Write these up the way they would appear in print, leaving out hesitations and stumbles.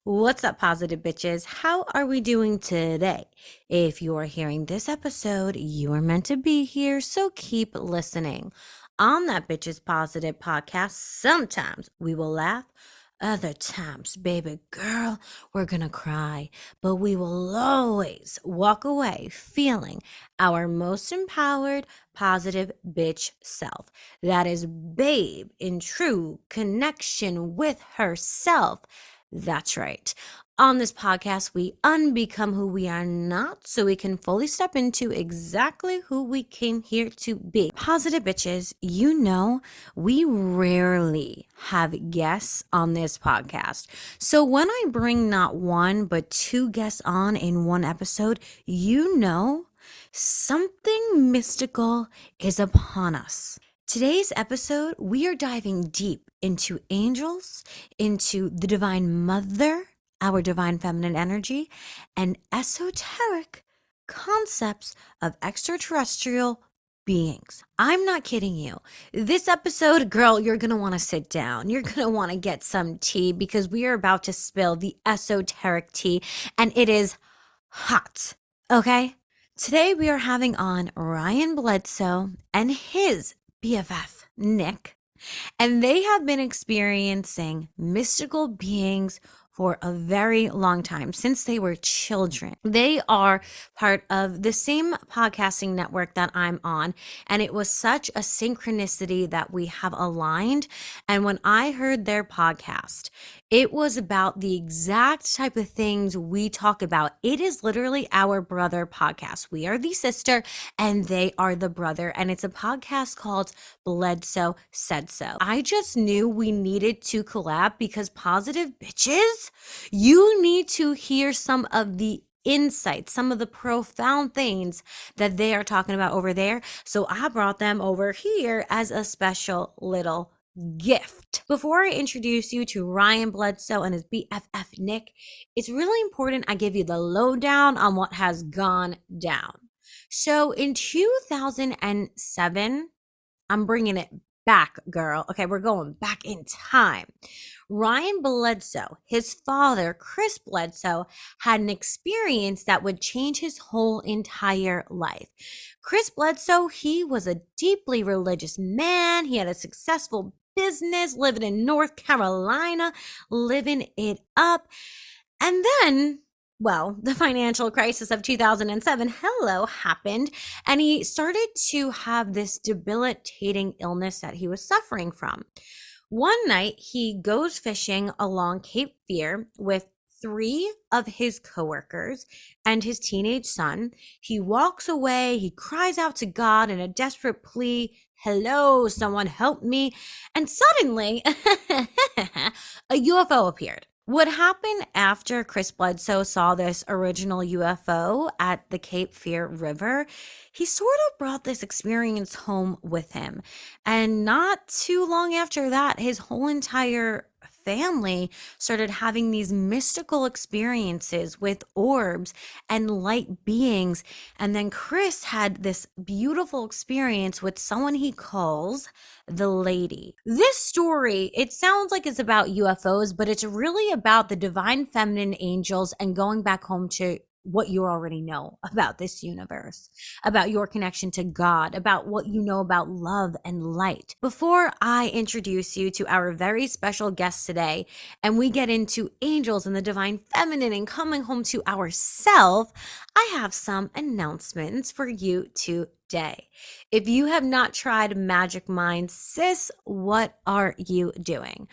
What's up, positive bitches? How are we doing today? If you are hearing this episode, you are meant to be here, so keep listening. On that Bitches Positive podcast, sometimes we will laugh, other times, baby girl, we're gonna cry, but we will always walk away feeling our most empowered, positive bitch self. That is babe in true connection with herself. That's right. On this podcast, we unbecome who we are not so we can fully step into exactly who we came here to be. Positive bitches, we rarely have guests on this podcast. So when I bring not one, but two guests on in one episode, something mystical is upon us. Today's episode, we are diving deep into angels, into the Divine Mother, our divine feminine energy, and esoteric concepts of extraterrestrial beings. I'm not kidding you. This episode, girl, you're going to want to sit down. You're going to want to get some tea because we are about to spill the esoteric tea, and it is hot. Okay? Today we are having on Ryan Bledsoe and his BFF, Nick, and they have been experiencing mystical beings for a very long time, since they were children. They are part of the same podcasting network that I'm on, and it was such a synchronicity that we have aligned. And when I heard their podcast, it was about the exact type of things we talk about. It is literally our brother podcast. We are the sister and they are the brother. And it's a podcast called Bledsoe Said So. I just knew we needed to collab because positive bitches, you need to hear some of the insights, some of the profound things that they are talking about over there. So I brought them over here as a special little gift. Before I introduce you to Ryan Bledsoe and his BFF Nick, it's really important I give you the lowdown on what has gone down. So in 2007, I'm bringing it back, girl. Okay, we're going back in time. Ryan Bledsoe, his father, Chris Bledsoe, had an experience that would change his whole entire life. Chris Bledsoe, he was a deeply religious man. He had a successful business, living in North Carolina, living it up. And then, well, the financial crisis of 2007, happened. And he started to have this debilitating illness that he was suffering from. One night, he goes fishing along Cape Fear with 3 of his coworkers and his teenage son. He walks away. He cries out to God in a desperate plea, "Hello, someone help me." And suddenly, a UFO appeared. What happened after Chris Bledsoe saw this original UFO at the Cape Fear River, he sort of brought this experience home with him. And not too long after that, his whole entire family started having these mystical experiences with orbs and light beings. And then Chris had this beautiful experience with someone he calls the lady. This story, it sounds like it's about UFOs, but it's really about the divine feminine angels and going back home to what you already know about this universe, about your connection to God, about what you know about love and light. Before I introduce you to our very special guest today, and we get into angels and the divine feminine and coming home to ourself, I have some announcements for you today. If you have not tried Magic Mind, sis, what are you doing?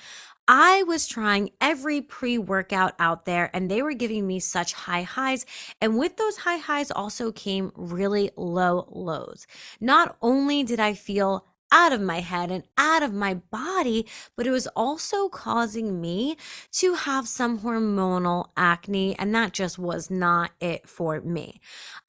I was trying every pre-workout out there and they were giving me such high highs. And with those high highs also came really low lows. Not only did I feel out of my head and out of my body, but it was also causing me to have some hormonal acne, and that just was not it for me.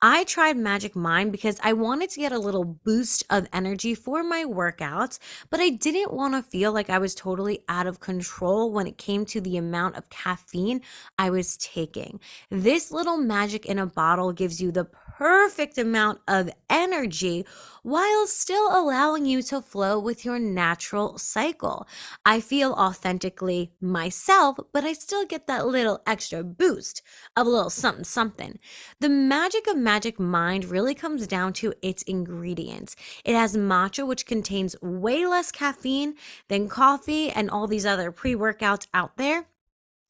I tried Magic Mind because I wanted to get a little boost of energy for my workouts, but I didn't want to feel like I was totally out of control when it came to the amount of caffeine I was taking. This little magic in a bottle gives you the perfect amount of energy while still allowing you to flow with your natural cycle. I feel authentically myself, but I still get that little extra boost of a little something something. The magic of Magic Mind really comes down to its ingredients. It has matcha, which contains way less caffeine than coffee and all these other pre-workouts out there.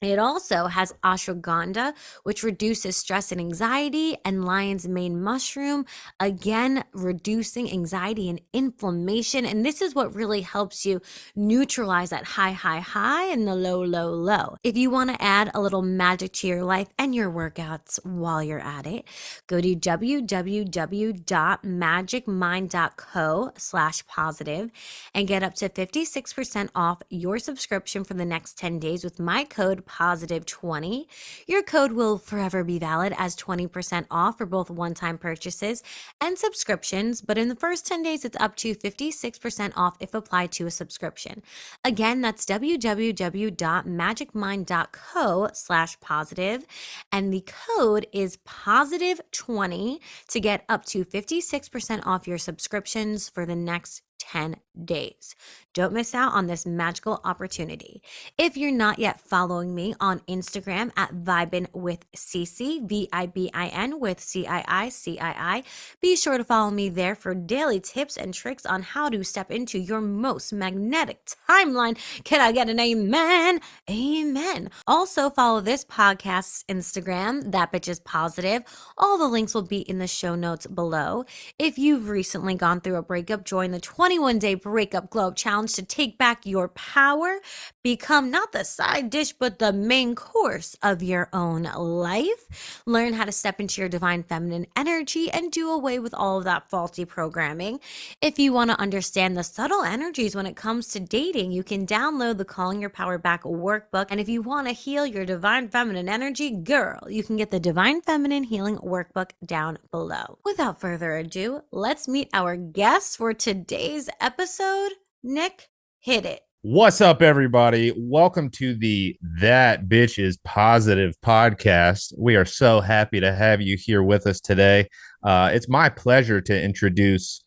It also has ashwagandha, which reduces stress and anxiety, and lion's mane mushroom, again, reducing anxiety and inflammation. And this is what really helps you neutralize that high, high, high and the low, low, low. If you want to add a little magic to your life and your workouts while you're at it, go to www.magicmind.co/positive and get up to 56% off your subscription for the next 10 days with my code positive20. Your code will forever be valid as 20% off for both one-time purchases and subscriptions, but in the first 10 days, it's up to 56% off if applied to a subscription. Again, that's www.magicmind.co/positive, and the code is positive20 to get up to 56% off your subscriptions for the next 10 days. Don't miss out on this magical opportunity. If you're not yet following me on Instagram at Vibin with Cici, VIBIN with CII, be sure to follow me there for daily tips and tricks on how to step into your most magnetic timeline. Can I get an amen? Amen. Also follow this podcast's Instagram, That Bitch Is Positive. All the links will be in the show notes below. If you've recently gone through a breakup, join the 21-day Breakup Globe Challenge to take back your power, become not the side dish, but the main course of your own life. Learn how to step into your divine feminine energy and do away with all of that faulty programming. If you want to understand the subtle energies when it comes to dating, you can download the Calling Your Power Back workbook. And if you want to heal your divine feminine energy, girl, you can get the Divine Feminine Healing Workbook down below. Without further ado, let's meet our guests for today's episode. Nick, hit it. What's up, everybody? Welcome to the That Bitch Is Positive podcast. We are so happy to have you here with us today. It's my pleasure to introduce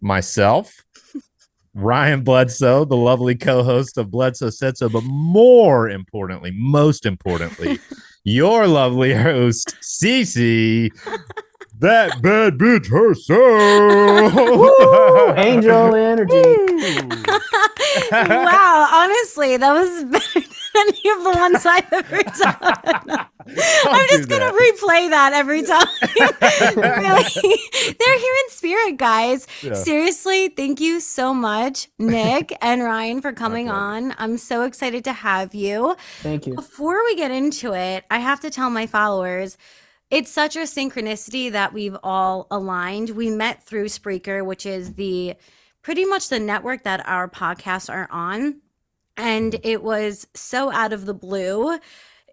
myself, Ryan Bledsoe, the lovely co-host of Bledsoe Said So, but most importantly, your lovely host, Cici, that bad bitch herself. Woo, angel energy. Wow, honestly, that was better than any of the ones I've ever done. I'm just going to replay that every time. Really, they're here in spirit, guys. Yeah. Seriously, thank you so much, Nick and Ryan, for coming on. I'm so excited to have you. Thank you. Before we get into it, I have to tell my followers, it's such a synchronicity that we've all aligned. We met through Spreaker, which is pretty much the network that our podcasts are on. And it was so out of the blue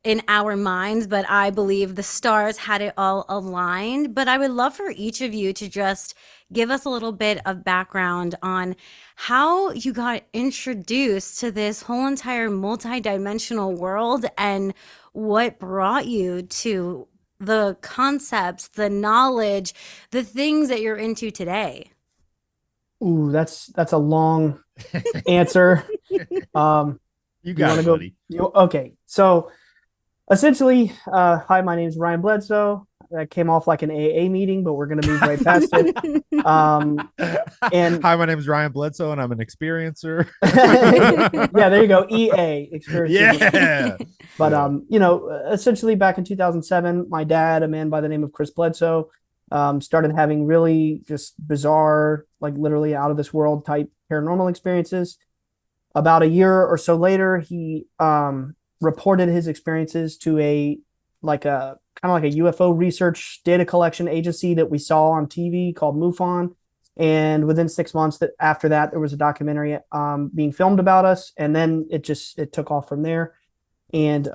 in our minds, but I believe the stars had it all aligned. But I would love for each of you to just give us a little bit of background on how you got introduced to this whole entire multidimensional world and what brought you to the concepts, the knowledge, the things that you're into today. Ooh, that's a long answer. You got it, buddy. Okay, so essentially, hi, my name is Ryan Bledsoe. That came off like an AA meeting, but we're going to move right past it. And hi, my name is Ryan Bledsoe, and I'm an experiencer. Yeah, there you go. EA experiencer. Yeah. But essentially, back in 2007, my dad, a man by the name of Chris Bledsoe, started having really just bizarre, like literally out of this world type paranormal experiences. About a year or so later, he reported his experiences to a UFO research data collection agency that we saw on TV called MUFON. And within 6 months after that, there was a documentary being filmed about us. And then it took off from there. And,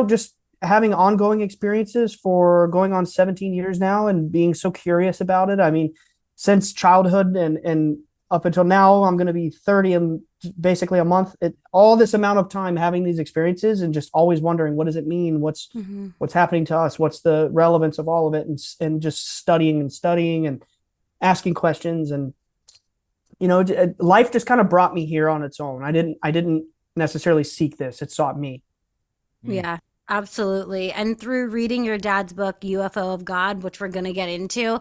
just having ongoing experiences for going on 17 years now and being so curious about it. I mean, since childhood and up until now, I'm going to be 30 in basically a month. All this amount of time having these experiences and just always wondering, what does it mean? What's happening to us? What's the relevance of all of it? And just studying and asking questions. And, life just kind of brought me here on its own. I didn't necessarily seek this. It sought me. Yeah, absolutely. And through reading your dad's book, UFO of God, which we're going to get into,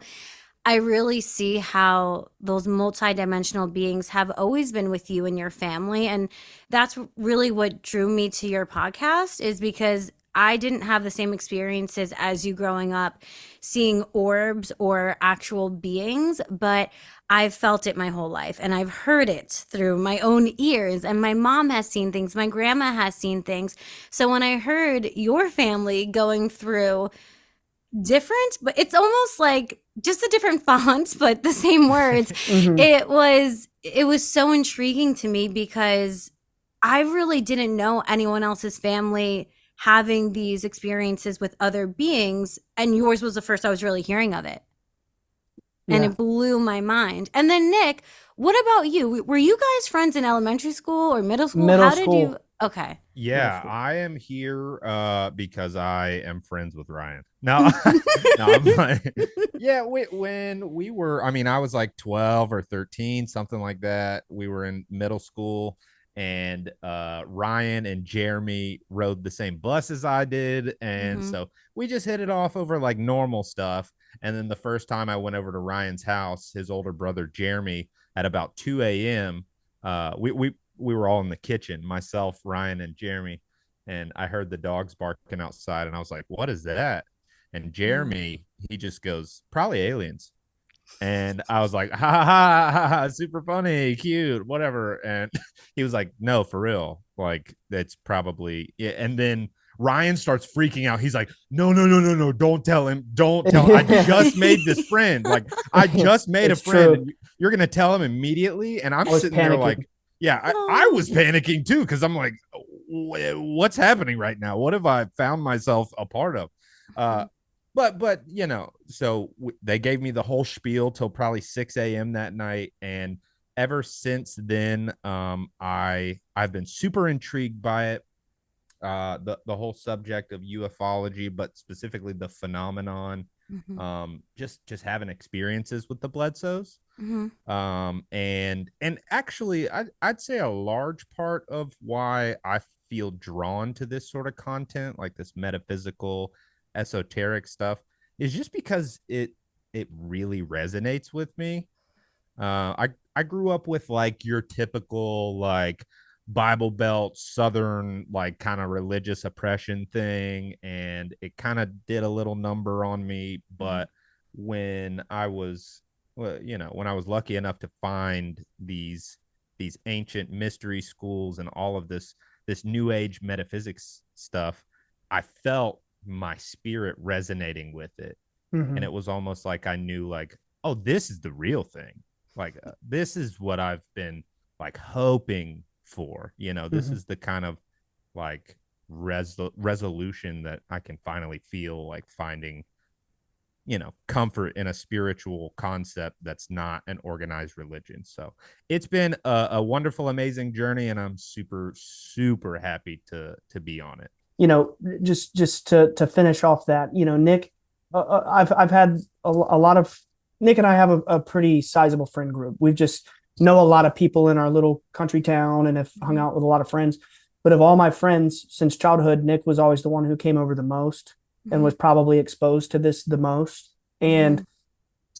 I really see how those multidimensional beings have always been with you and your family. And that's really what drew me to your podcast, is because I didn't have the same experiences as you growing up seeing orbs or actual beings, but I've felt it my whole life and I've heard it through my own ears. And my mom has seen things, my grandma has seen things. So when I heard your family going through different, but it's almost like just a different font, but the same words. It was so intriguing to me because I really didn't know anyone else's family having these experiences with other beings, and yours was the first I was really hearing of it. And Yeah. it blew my mind. And then Nick, what about you? Were you guys friends in elementary school or middle school? Middle How did school. you? Okay. Yeah, I am here because I am friends with Ryan. No, no, I'm like, yeah, when we were, I mean, I was like 12 or 13, something like that. We were in middle school, and Ryan and Jeremy rode the same bus as I did. And so we just hit it off over like normal stuff. And then the first time I went over to Ryan's house, his older brother Jeremy, at about 2 a.m., we were all in the kitchen, myself, Ryan, and Jeremy, and I heard the dogs barking outside, and I was like, "What is that?" And Jeremy, he just goes, "Probably aliens." And I was like, "Ha ha ha ha, ha, super funny, cute, whatever." And he was like, "No, for real, like that's probably." Yeah. And then Ryan starts freaking out. He's like, "No, no, no, no, no! Don't tell him! Don't tell him. I just made this friend. Like, I just made a friend, and you're gonna tell him immediately." And I'm sitting there like, yeah, I was panicking too, because I'm like, what's happening right now? What have I found myself a part of? But so they gave me the whole spiel till probably 6 a.m. that night, and ever since then, I've been super intrigued by it. The whole subject of ufology, but specifically the phenomenon, just having experiences with the Bledsoes. And actually I'd say a large part of why I feel drawn to this sort of content, like this metaphysical, esoteric stuff, is just because it really resonates with me. I grew up with like your typical like Bible Belt Southern like kind of religious oppression thing, and it kind of did a little number on me. But when I was when I was lucky enough to find these ancient mystery schools and all of this new age metaphysics stuff, I felt my spirit resonating with it. And it was almost like I knew, like, oh, this is the real thing. Like, this is what I've been like hoping for. This is the kind of like resolution that I can finally feel, like finding comfort in a spiritual concept that's not an organized religion. So it's been a wonderful, amazing journey, and I'm super, super happy to be on it. Just to finish off that, Nick, I've had a lot of, Nick and I have a pretty sizable friend group. We've just know a lot of people in our little country town and have hung out with a lot of friends. But of all my friends since childhood, Nick was always the one who came over the most and was probably exposed to this the most, and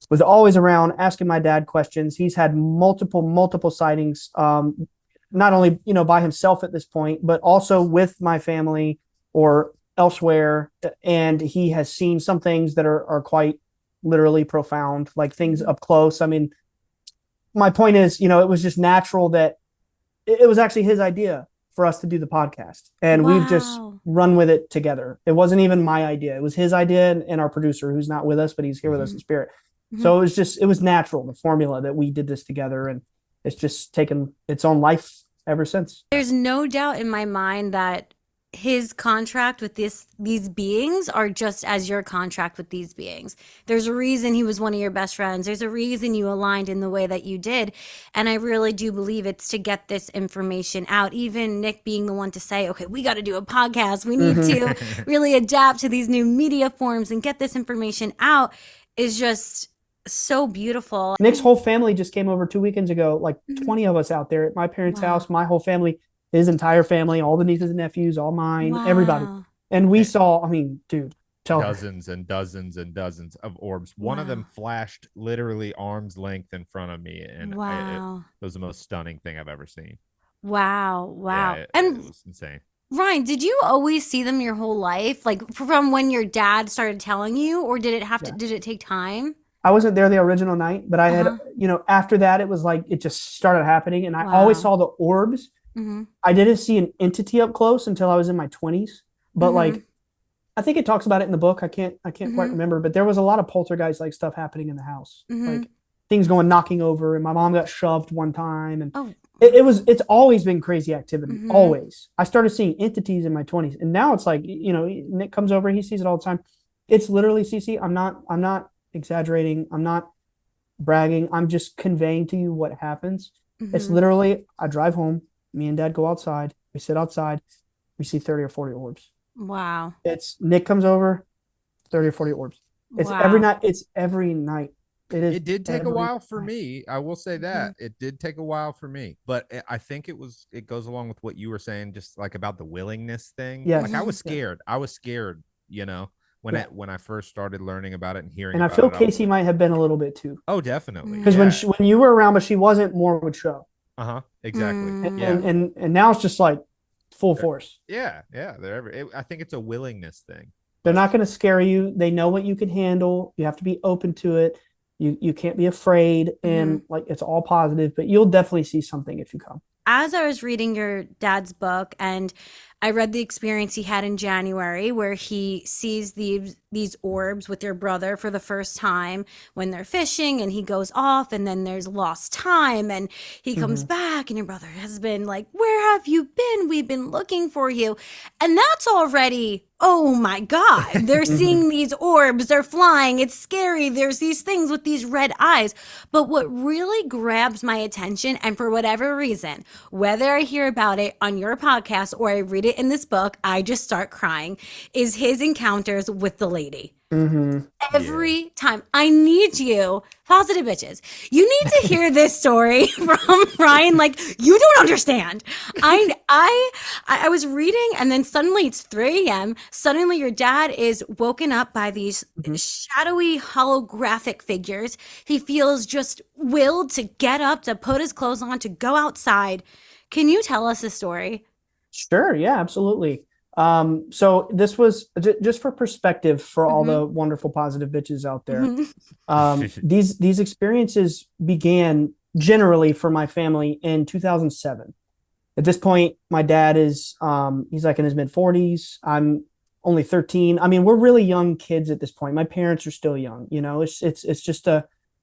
was always around asking my dad questions. He's had multiple sightings, not only, by himself at this point, but also with my family or elsewhere. And he has seen some things that are quite literally profound, like things up close. I mean, my point is, it was just natural that it was actually his idea for us to do the podcast, and we've just run with it together. It wasn't even my idea. It was his idea, and our producer, who's not with us, but he's here with us in spirit. So it was natural, the formula that we did this together, and it's just taken its own life ever since. There's no doubt in my mind that his contract with these beings are just as your contract with these beings. There's a reason he was one of your best friends. There's a reason you aligned in the way that you did. And I really do believe it's to get this information out. Even Nick being the one to say, okay, we got to do a podcast. We need to really adapt to these new media forms and get this information out is just so beautiful. Nick's whole family just came over 2 weekends ago, like 20 of us out there at my parents' house, my whole family, his entire family, all the nieces and nephews, all mine, everybody. And we saw, I mean, dude, dozens and dozens and dozens of orbs. One of them flashed literally arm's length in front of me. And it was the most stunning thing I've ever seen. Wow. Yeah, and it was insane. Ryan, did you always see them your whole life? Like from when your dad started telling you, or did it take time? I wasn't there the original night, but I had, after that, it was like, it just started happening. And I always saw the orbs. I didn't see an entity up close until I was in my 20s. But like, I think it talks about it in the book. I can't quite remember, but there was a lot of poltergeist like stuff happening in the house. Like things knocking over, and my mom got shoved one time. And it's always been crazy activity. Always. I started seeing entities in my 20s. And now it's like, Nick comes over, he sees it all the time. It's literally, Cece, I'm not exaggerating. I'm not bragging. I'm just conveying to you what happens. It's literally, I drive home, me and dad go outside, we sit outside, we see 30 or 40 orbs. Wow. It's Nick comes over, 30 or 40 orbs. It's every night. It's every night. It did take a while for me. I will say that it did take a while for me, but I think it goes along with what you were saying, just like about the willingness thing. Yes. Like I was scared. I was scared, when I first started learning about it and hearing. And I feel Casey might have been a little bit too. Oh, definitely. Because when you were around, but she wasn't, more would show. Exactly. And now it's just like full force. Yeah. I think it's a willingness thing. They're not going to scare you. They know what you can handle. You have to be open to it. You can't be afraid, and like it's all positive, but you'll definitely see something if you come. As I was reading your dad's book, and I read the experience he had in January where he sees these orbs with your brother for the first time when they're fishing, and he goes off, and then there's lost time, and he comes back, and your brother has been like, where have you been? We've been looking for you. And that's already, oh my God, they're seeing these orbs, they're flying, it's scary, there's these things with these red eyes. But what really grabs my attention, and for whatever reason, whether I hear about it on your podcast or I read it in this book, I just start crying, is his encounters with the lady. Every time. I need you, positive bitches, you need to hear this story from Ryan. Like, you don't understand. I was reading, and then suddenly it's 3 a.m. Suddenly your dad is woken up by these shadowy holographic figures. He feels just willed to get up, to put his clothes on, to go outside. Can you tell us the story? Sure. Yeah, absolutely. So this was just for perspective for all the wonderful positive bitches out there. These experiences began generally for my family in 2007. At this point, my dad is, he's like in his mid 40s. I'm only 13. I mean, we're really young kids at this point. My parents are still young, it's just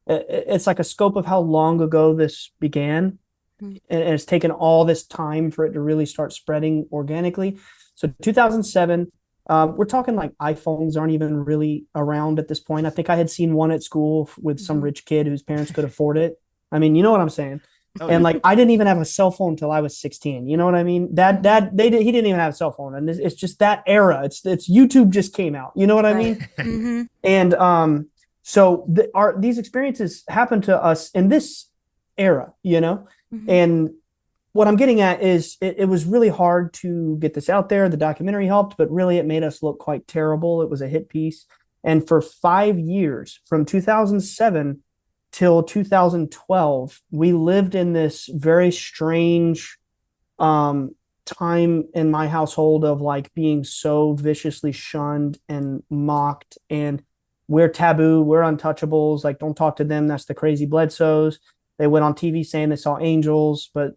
it's like a scope of how long ago this began. And it's taken all this time for it to really start spreading organically. So 2007, we're talking like iPhones aren't even really around at this point. I think I had seen one at school with some rich kid whose parents could afford it. I mean, you know what I'm saying? And like, I didn't even have a cell phone until I was 16. You know what I mean? He didn't even have a cell phone. And it's just that era. It's YouTube just came out. You know what I mean? And so these experiences happened to us in this era, and what I'm getting at is it was really hard to get this out there. The documentary helped, but really it made us look quite terrible. It was a hit piece. And for 5 years, from 2007 till 2012, we lived in this very strange time in my household of like being so viciously shunned and mocked, and we're taboo, we're untouchables, like don't talk to them, that's the crazy Bledsoes. They went on TV saying they saw angels, but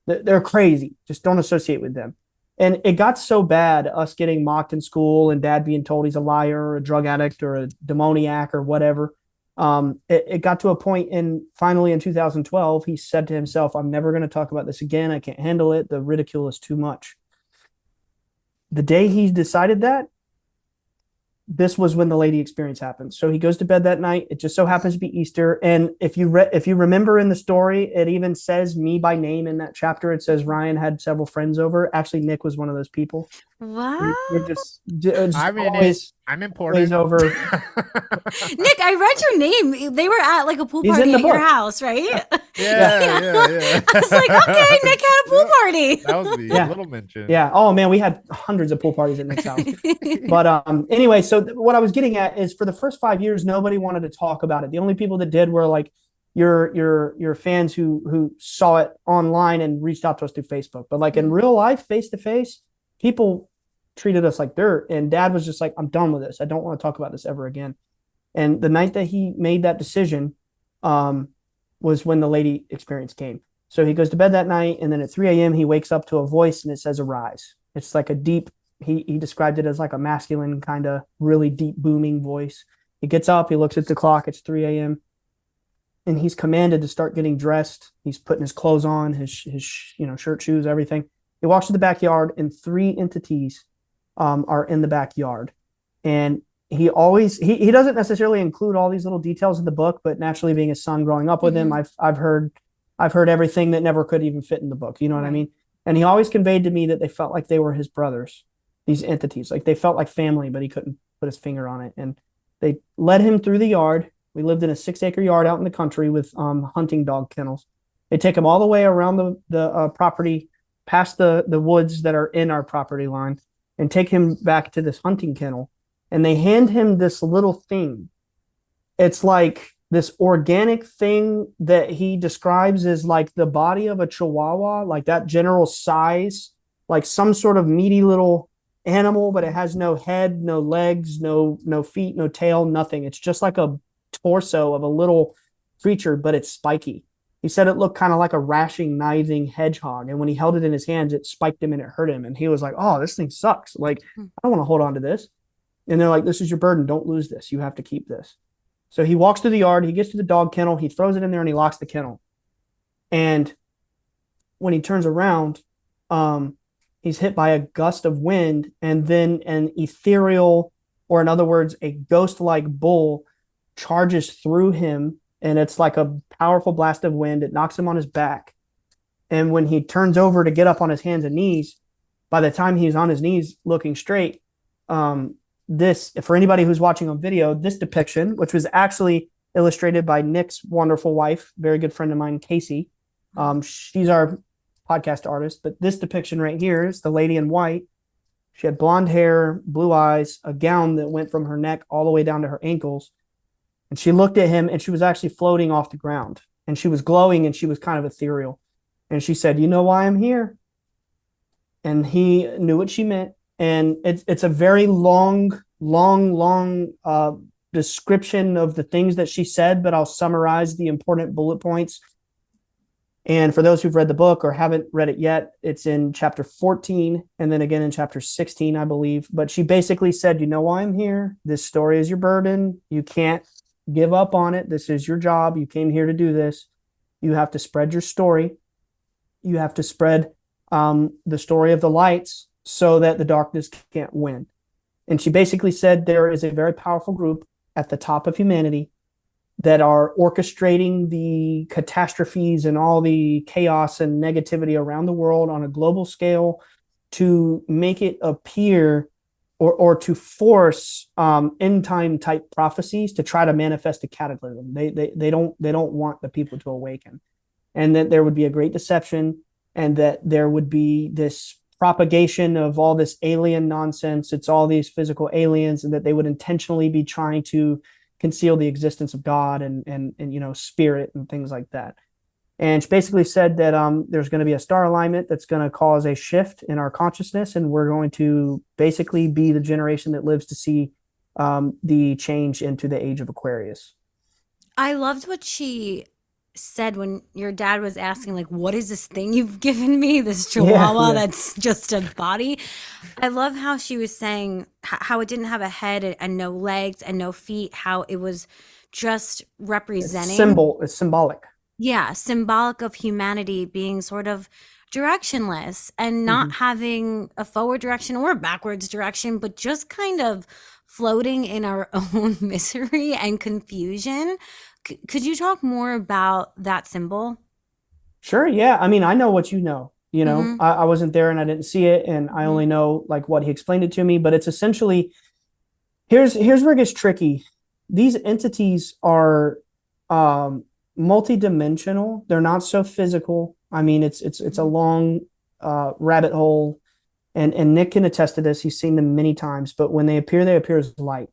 they're crazy. Just don't associate with them. And it got so bad, us getting mocked in school and dad being told he's a liar or a drug addict or a demoniac or whatever. It got to a point finally in 2012, he said to himself, I'm never going to talk about this again. I can't handle it. The ridicule is too much. the day he decided that, this was when the lady experience happened. So he goes to bed that night. It just so happens to be Easter. And if you remember in the story, it even says me by name in that chapter. It says Ryan had several friends over. Actually, Nick was one of those people. What? You're just I'm in it. always I'm always important. over. Nick, I read your name. They were at like a pool He's party in the at your book. house, right? Yeah. I was like, okay, Nick had a pool party. That was the Yeah. little mention. Yeah. Oh man, we had hundreds of pool parties at Nick's house. But anyway, so what I was getting at is for the first 5 years, nobody wanted to talk about it. The only people that did were like your fans who saw it online and reached out to us through Facebook. But like in real life, face to face, people treated us like dirt. And Dad was just like, I'm done with this. I don't want to talk about this ever again. And the night that he made that decision was when the lady experience came. So he goes to bed that night, and then at 3 a.m. he wakes up to a voice, and it says "Arise." It's like a deep. He described it as like a masculine kind of really deep booming voice. He gets up, he looks at the clock. It's 3 a.m. and he's commanded to start getting dressed. He's putting his clothes on, his shirt, shoes, everything. He walks to the backyard, and three entities are in the backyard, and he doesn't necessarily include all these little details in the book, but naturally being a son growing up with him, I've heard everything that never could even fit in the book. You know what I mean? And he always conveyed to me that they felt like they were his brothers, these entities, like they felt like family, but he couldn't put his finger on it. And they led him through the yard. We lived in a 6-acre yard out in the country with hunting dog kennels. They take him all the way around the property, past the woods that are in our property line, and take him back to this hunting kennel. And they hand him this little thing. It's like this organic thing that he describes as like the body of a chihuahua, like that general size, like some sort of meaty little animal, but it has no head, no legs, no feet, no tail, nothing. It's just like a torso of a little creature, but it's spiky. He said it looked kind of like a rashing, kniving hedgehog. And when he held it in his hands, it spiked him and it hurt him. And he was like, oh, this thing sucks. Like, I don't want to hold on to this. And they're like, this is your burden. Don't lose this. You have to keep this. So he walks to the yard. He gets to the dog kennel. He throws it in there and he locks the kennel. And when he turns around, he's hit by a gust of wind, and then an ethereal, or in other words, a ghost-like bull charges through him. And it's like a powerful blast of wind. It knocks him on his back. And when he turns over to get up on his hands and knees, by the time he's on his knees looking straight, this, for anybody who's watching on video, this depiction, which was actually illustrated by Nick's wonderful wife, very good friend of mine, Casey. She's our podcast artist, but this depiction right here is the lady in white. She had blonde hair, blue eyes, a gown that went from her neck all the way down to her ankles. And she looked at him, and she was actually floating off the ground, and she was glowing, and she was kind of ethereal. And she said, you know why I'm here? And he knew what she meant. And it's a very long description of the things that she said, but I'll summarize the important bullet points. And for those who've read the book or haven't read it yet, it's in chapter 14 and then again in chapter 16, I believe. But she basically said, you know why I'm here? This story is your burden. You can't give up on it. This is your job. You came here to do this. You have to spread your story. You have to spread the story of the lights so that the darkness can't win. And she basically said there is a very powerful group at the top of humanity that are orchestrating the catastrophes and all the chaos and negativity around the world on a global scale to make it appear or to force end time type prophecies to try to manifest a cataclysm. They don't want the people to awaken, and that there would be a great deception, and that there would be this propagation of all this alien nonsense. It's all these physical aliens, and that they would intentionally be trying to conceal the existence of God and spirit and things like that. And she basically said that there's going to be a star alignment that's going to cause a shift in our consciousness, and we're going to basically be the generation that lives to see the change into the age of Aquarius. I loved what she said when your dad was asking, like, what is this thing you've given me, this chihuahua that's just a body. I love how she was saying how it didn't have a head and no legs and no feet, how it was just representing It's symbolic. Yeah, symbolic of humanity being sort of directionless and not having a forward direction or a backwards direction, but just kind of floating in our own misery and confusion. Could you talk more about that symbol? Sure. Yeah. I mean, I know what you know. Mm-hmm. I wasn't there and I didn't see it, and I only know like what he explained it to me. But it's essentially here's where it gets tricky. These entities are multidimensional. They're not so physical. I mean, it's a long rabbit hole, and Nick can attest to this. He's seen them many times. But when they appear as light.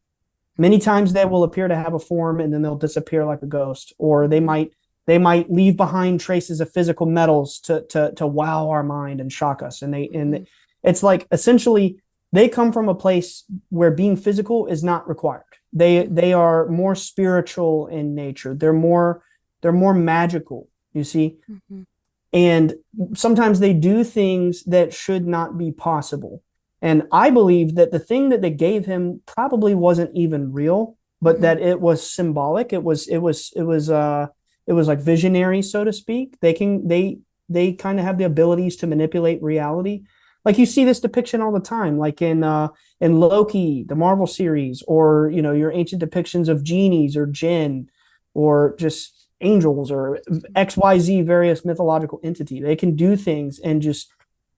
Many times they will appear to have a form and then they'll disappear like a ghost, or they might leave behind traces of physical metals to wow our mind and shock us. And it's like essentially they come from a place where being physical is not required. They are more spiritual in nature. They're more magical, you see. Mm-hmm. And sometimes they do things that should not be possible. And I believe that the thing that they gave him probably wasn't even real, but that it was symbolic. It was like visionary, so to speak. They kind of have the abilities to manipulate reality. Like you see this depiction all the time, like in Loki, the Marvel series, or your ancient depictions of genies or jinn, or just angels or XYZ various mythological entity. They can do things and just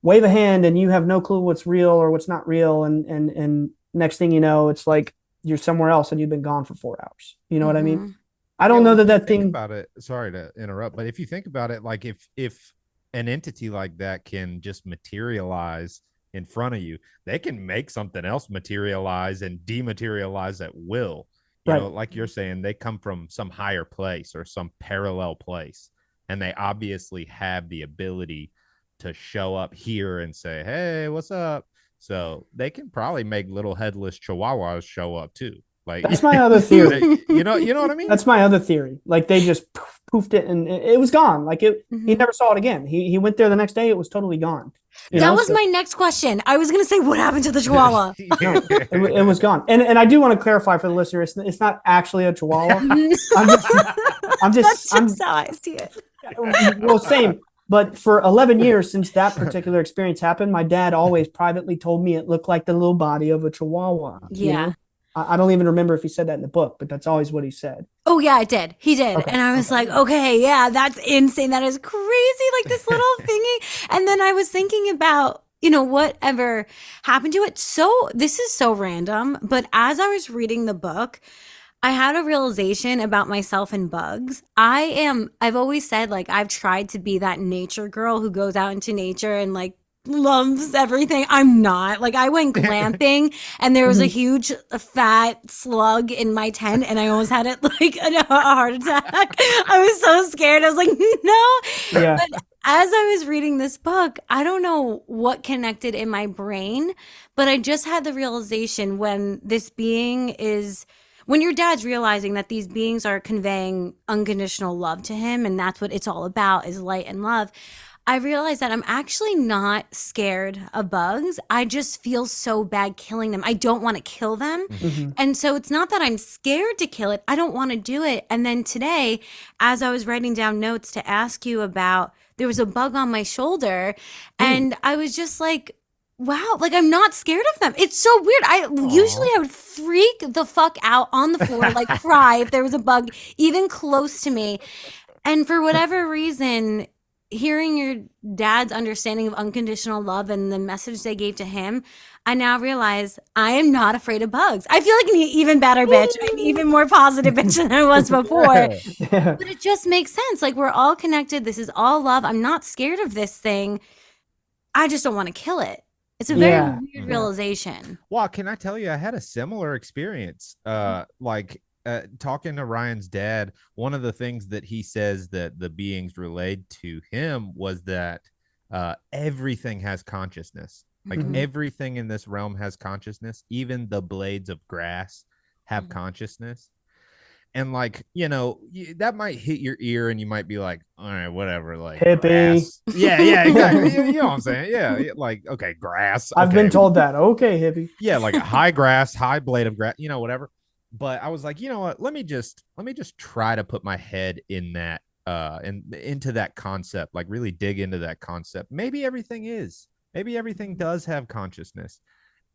wave a hand and you have no clue what's real or what's not real, and next thing you know, it's like you're somewhere else and you've been gone for 4 hours. You know what I mean? I don't know that thing about it. Sorry to interrupt, but if you think about it, like if an entity like that can just materialize in front of you, they can make something else materialize and dematerialize at will. You know, like you're saying, they come from some higher place or some parallel place, and they obviously have the ability to show up here and say, hey, what's up? So they can probably make little headless chihuahuas show up too. Like that's my other theory. You know what I mean? That's my other theory. Like they just poofed it and it was gone. Like he never saw it again. He went there the next day. It was totally gone. That was my next question. I was going to say, what happened to the chihuahua? No, it was gone. And I do want to clarify for the listener, it's not actually a chihuahua. That's just how I see it. Well, same. But for 11 years since that particular experience happened, my dad always privately told me it looked like the little body of a chihuahua. Yeah. I don't even remember if he said that in the book, but that's always what he said. Oh, yeah, it did. He did. Okay. And I was like, okay, yeah, that's insane. That is crazy. Like this little thingy. And then I was thinking about, whatever happened to it. So this is so random. But as I was reading the book, I had a realization about myself and bugs. I've always said, like, I've tried to be that nature girl who goes out into nature and like loves everything. I'm not. Like, I went glamping and there was a huge fat slug in my tent and I almost had it like a heart attack. I was so scared. I was like, no. Yeah. But as I was reading this book, I don't know what connected in my brain, but I just had the realization when your dad's realizing that these beings are conveying unconditional love to him, and that's what it's all about, is light and love. I realized that I'm actually not scared of bugs. I just feel so bad killing them. I don't want to kill them. Mm-hmm. And so it's not that I'm scared to kill it. I don't want to do it. And then today, as I was writing down notes to ask you about, there was a bug on my shoulder, and I was just like, wow, like I'm not scared of them. It's so weird. Usually I would freak the fuck out on the floor, like cry if there was a bug even close to me. And for whatever reason, hearing your dad's understanding of unconditional love and the message they gave to him, I now realize I am not afraid of bugs. I feel like an even better bitch, an even more positive bitch than I was before. Yeah. But it just makes sense. Like, we're all connected. This is all love. I'm not scared of this thing. I just don't want to kill it. It's a very weird realization. Well, can I tell you, I had a similar experience. Talking to Ryan's dad, one of the things that he says that the beings relayed to him was that everything has consciousness. Like everything in this realm has consciousness. Even the blades of grass have consciousness. And like, that might hit your ear and you might be like, all right, whatever, like hippie. Grass. Yeah, exactly. You know what I'm saying? Yeah, like, okay, grass. I've been told that. Okay, hippie. Yeah, like a high grass, high blade of grass, whatever. But I was like, you know what? Let me just try to put my head in that and into that concept, like really dig into that concept. Maybe everything does have consciousness.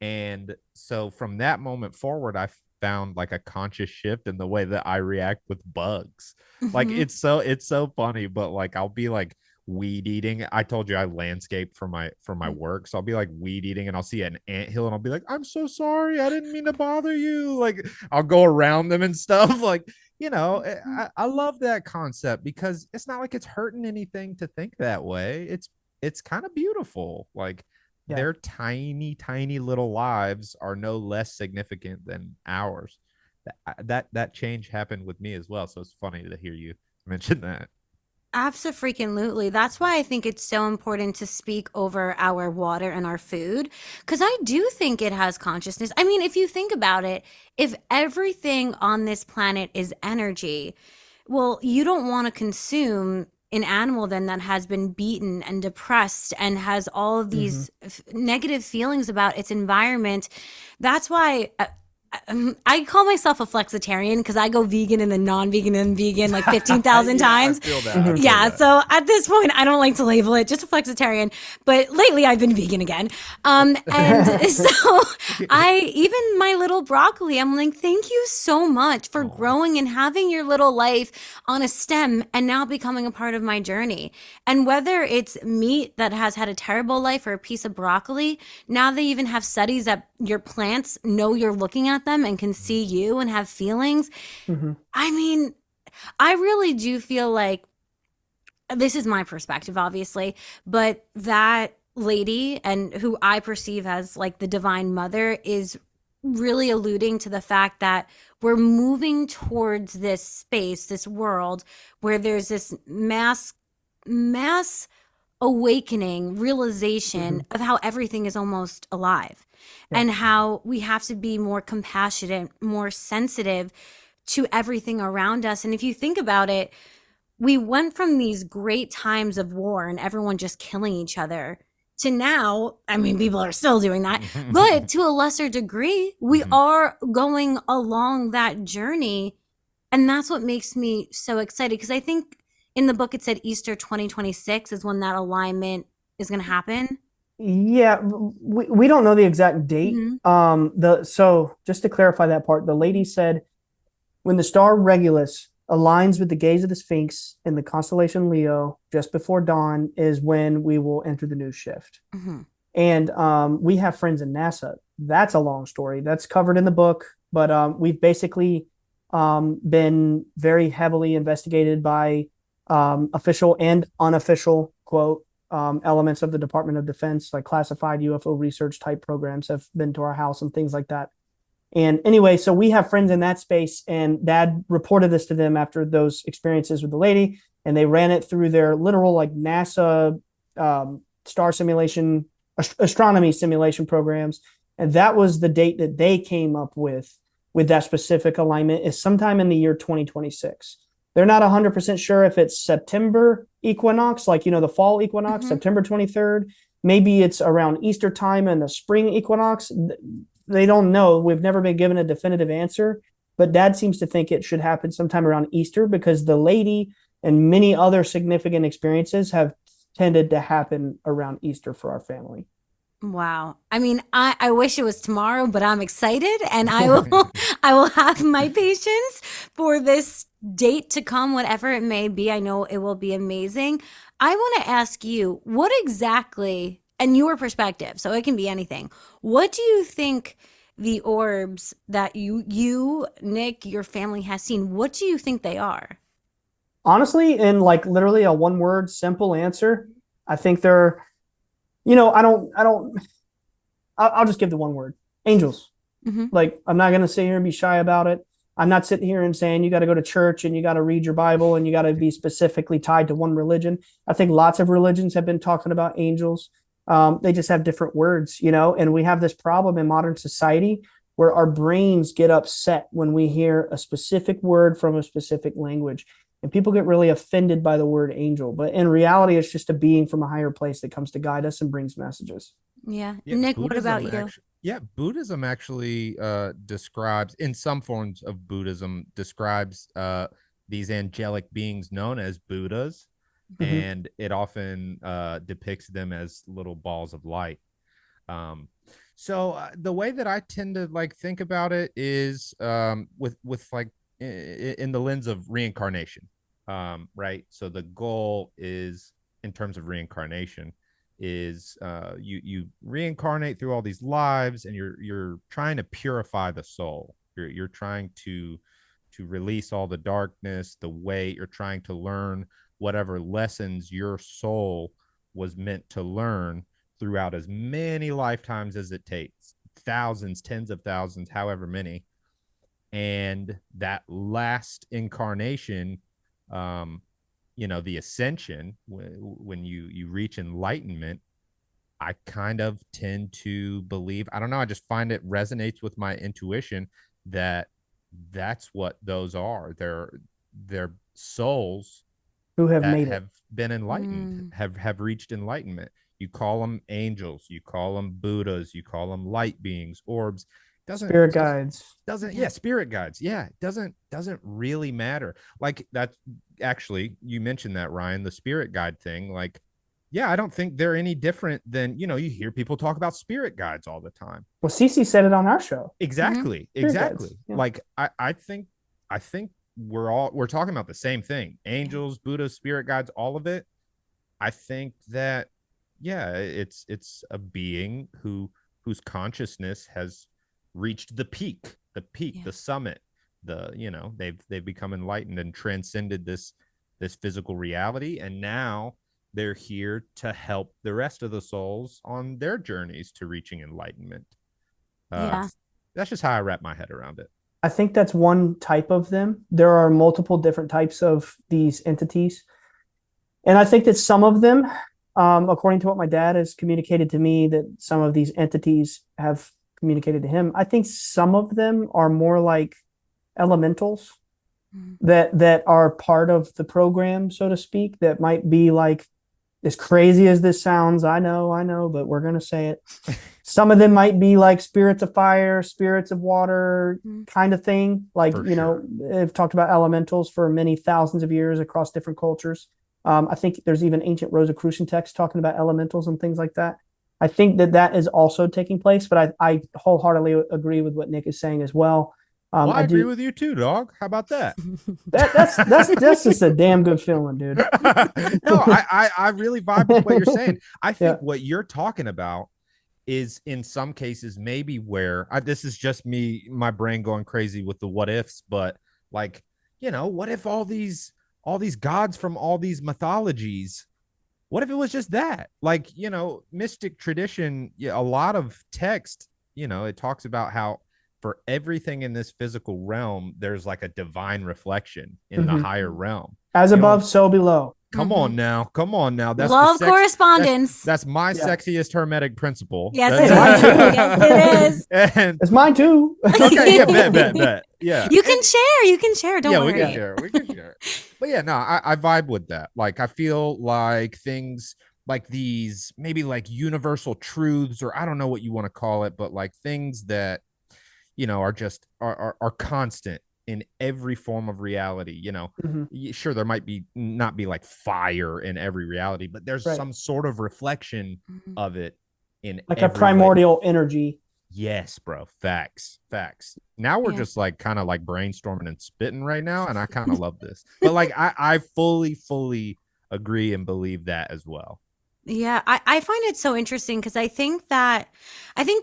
And so from that moment forward, I found like a conscious shift in the way that I react with bugs. Like Mhm. it's so funny, but like I'll be like weed eating. I told you I landscape for my work. So I'll be like weed eating and I'll see an anthill and I'll be like, I'm so sorry. I didn't mean to bother you. Like I'll go around them and stuff. Like, I love that concept because it's not like it's hurting anything to think that way. It's kind of beautiful. Like Yeah. their tiny, tiny little lives are no less significant than ours. That change happened with me as well. So it's funny to hear you mention that. Abso-freaking-lutely. That's why I think it's so important to speak over our water and our food, because I do think it has consciousness. I mean, if you think about it, if everything on this planet is energy, well, you don't want to consume an animal then that has been beaten and depressed and has all of Hmm. these negative feelings about its environment. That's why I call myself a flexitarian because I go vegan and then non-vegan and vegan like 15,000 Yeah, I times. feel that. I Hmm. feel Yeah, that. so at this point, I don't like to label it, just a flexitarian. But lately, I've been vegan again. And so even my little broccoli, I'm like, thank you so much for Oh. growing and having your little life on a stem and now becoming a part of my journey. And whether it's meat that has had a terrible life or a piece of broccoli, now they even have studies that your plants know you're looking at them and can see you and have feelings. Hmm. I mean, I really do feel like this is my perspective, obviously, but that lady and who I perceive as like the divine mother is really alluding to the fact that we're moving towards this space, this world where there's this mass awakening realization Hmm. of how everything is almost alive Yeah. and how we have to be more compassionate, more sensitive to everything around us. And if you think about it, we went from these great times of war and everyone just killing each other to now, I mean, people are still doing that, but to a lesser degree, we Mhm. are going along that journey. And that's what makes me so excited because I think in the book it said Easter 2026 is when that alignment is going to happen. Yeah, we don't know the exact date. Mm-hmm. So just to clarify that part, the lady said when the star Regulus aligns with the gaze of the Sphinx in the constellation Leo just before dawn is when we will enter the new shift. Mm-hmm. And we have friends in NASA. That's a long story. That's covered in the book, but we've basically been very heavily investigated by official and unofficial quote elements of the Department of Defense, like classified UFO research type programs have been to our house and things like that. And anyway, so we have friends in that space, and dad reported this to them after those experiences with the lady, and they ran it through their literal like NASA star simulation, astronomy simulation programs. And that was the date that they came up with that specific alignment is sometime in the year 2026. They're not 100% sure if it's September equinox, like, the fall equinox, Mm-hmm. September 23rd. Maybe it's around Easter time and the spring equinox. They don't know. We've never been given a definitive answer, but dad seems to think it should happen sometime around Easter because the lady and many other significant experiences have tended to happen around Easter for our family. Wow. I mean, I wish it was tomorrow, but I'm excited and I will I will have my patience for this date to come, whatever it may be. I know it will be amazing. I want to ask you, what exactly, and your perspective, so it can be anything. What do you think the orbs that Nick, your family has seen, what do you think they are? Honestly, in like literally a one word simple answer, I think they're, I'll just give the one word angels. Hmm. Like, I'm not going to sit here and be shy about it. I'm not sitting here and saying you got to go to church and you got to read your Bible and you got to be specifically tied to one religion. I think lots of religions have been talking about angels. They just have different words, and we have this problem in modern society where our brains get upset when we hear a specific word from a specific language. And people get really offended by the word angel. But in reality, it's just a being from a higher place that comes to guide us and brings messages. Yeah. Yeah, Nick, what about you? Buddhism actually describes in some forms of Buddhism describes these angelic beings known as Buddhas, Mhm. and it often depicts them as little balls of light. Um, so the way that I tend to like think about it is with like in the lens of reincarnation, right? So the goal is in terms of reincarnation is you reincarnate through all these lives, and you're trying to purify the soul. You're trying to release all the darkness, the weight. You're trying to learn whatever lessons your soul was meant to learn throughout as many lifetimes as it takes, thousands, tens of thousands, however many. And that last incarnation, um, the ascension, when you reach enlightenment, I kind of tend to believe, I don't know, I just find it resonates with my intuition that that's what those are. They're souls Who have that made it. have been enlightened, have reached enlightenment. You call them angels, you call them Buddhas, you call them light beings, orbs. Doesn't Spirit guides. doesn't Yeah. yeah, spirit guides. Yeah, it doesn't really matter. Like that, actually, you mentioned that, Ryan, the spirit guide thing. Like, yeah, I don't think they're any different than, you hear people talk about spirit guides all the time. Well, Cece said it on our show. Exactly. Spirit guides. Exactly. Yeah. Like I think we're talking about the same thing. Angels, Buddhas, spirit guides, all of it. I think that, yeah, it's a being whose consciousness has reached Yeah. the summit. They've become enlightened and transcended this physical reality, and now they're here to help the rest of the souls on their journeys to reaching enlightenment. Uh, Yeah. that's just how I wrap my head around it. I think that's one type of them. There are multiple different types of these entities. And I think that some of them, according to what my dad has communicated to me, that some of these entities have communicated to him, I think some of them are more like elementals that are part of the program, so to speak, that might be like, as crazy as this sounds, I know, but we're going to say it. Some of them might be like spirits of fire, spirits of water kind of thing. Like, For sure. I've talked about elementals for many thousands of years across different cultures. I think there's even ancient Rosicrucian texts talking about elementals and things like that. I think that is also taking place, but I wholeheartedly agree with what Nick is saying as well. Well, I agree do. with you too, dog. How about that? That's just a damn good feeling, dude. No, I really vibe with what you're saying. I think Yeah. what you're talking about is in some cases maybe where this is just me, my brain going crazy with the what ifs, but like, what if all these gods from all these mythologies, what if it was just that? Like, mystic tradition, yeah, a lot of text, it talks about how for everything in this physical realm, there's like a divine reflection in the higher realm. As You know, above, so below. come on now. That's Love the correspondence. that's my Yeah. sexiest hermetic principle. Yes, That's it mine is. too. Yes, it is. And It's mine too. okay, yeah, bet. Yeah. You can share. You can share. Don't Yeah, worry. we can share. We can share. But yeah, no, I vibe with that. Like, I feel like things like these, maybe like universal truths, or I don't know what you want to call it, but like things that, are just are constant in every form of reality. Sure, there might be not be like fire in every reality, but there's Right. some sort of reflection of it in Like a every primordial energy. Yes, bro. Facts. Now we're Yeah. just like kind of like brainstorming and spitting right now, and I kind of love this. But like I fully agree and believe that as well. Yeah, I find it so interesting because I think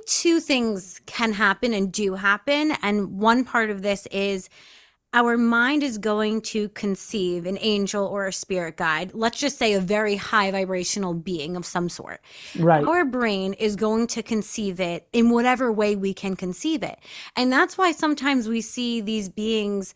two things can happen and do happen. And one part of this is our mind is going to conceive an angel or a spirit guide. Let's just say a very high vibrational being of some sort. Right. Our brain is going to conceive it in whatever way we can conceive it. And that's why sometimes we see these beings,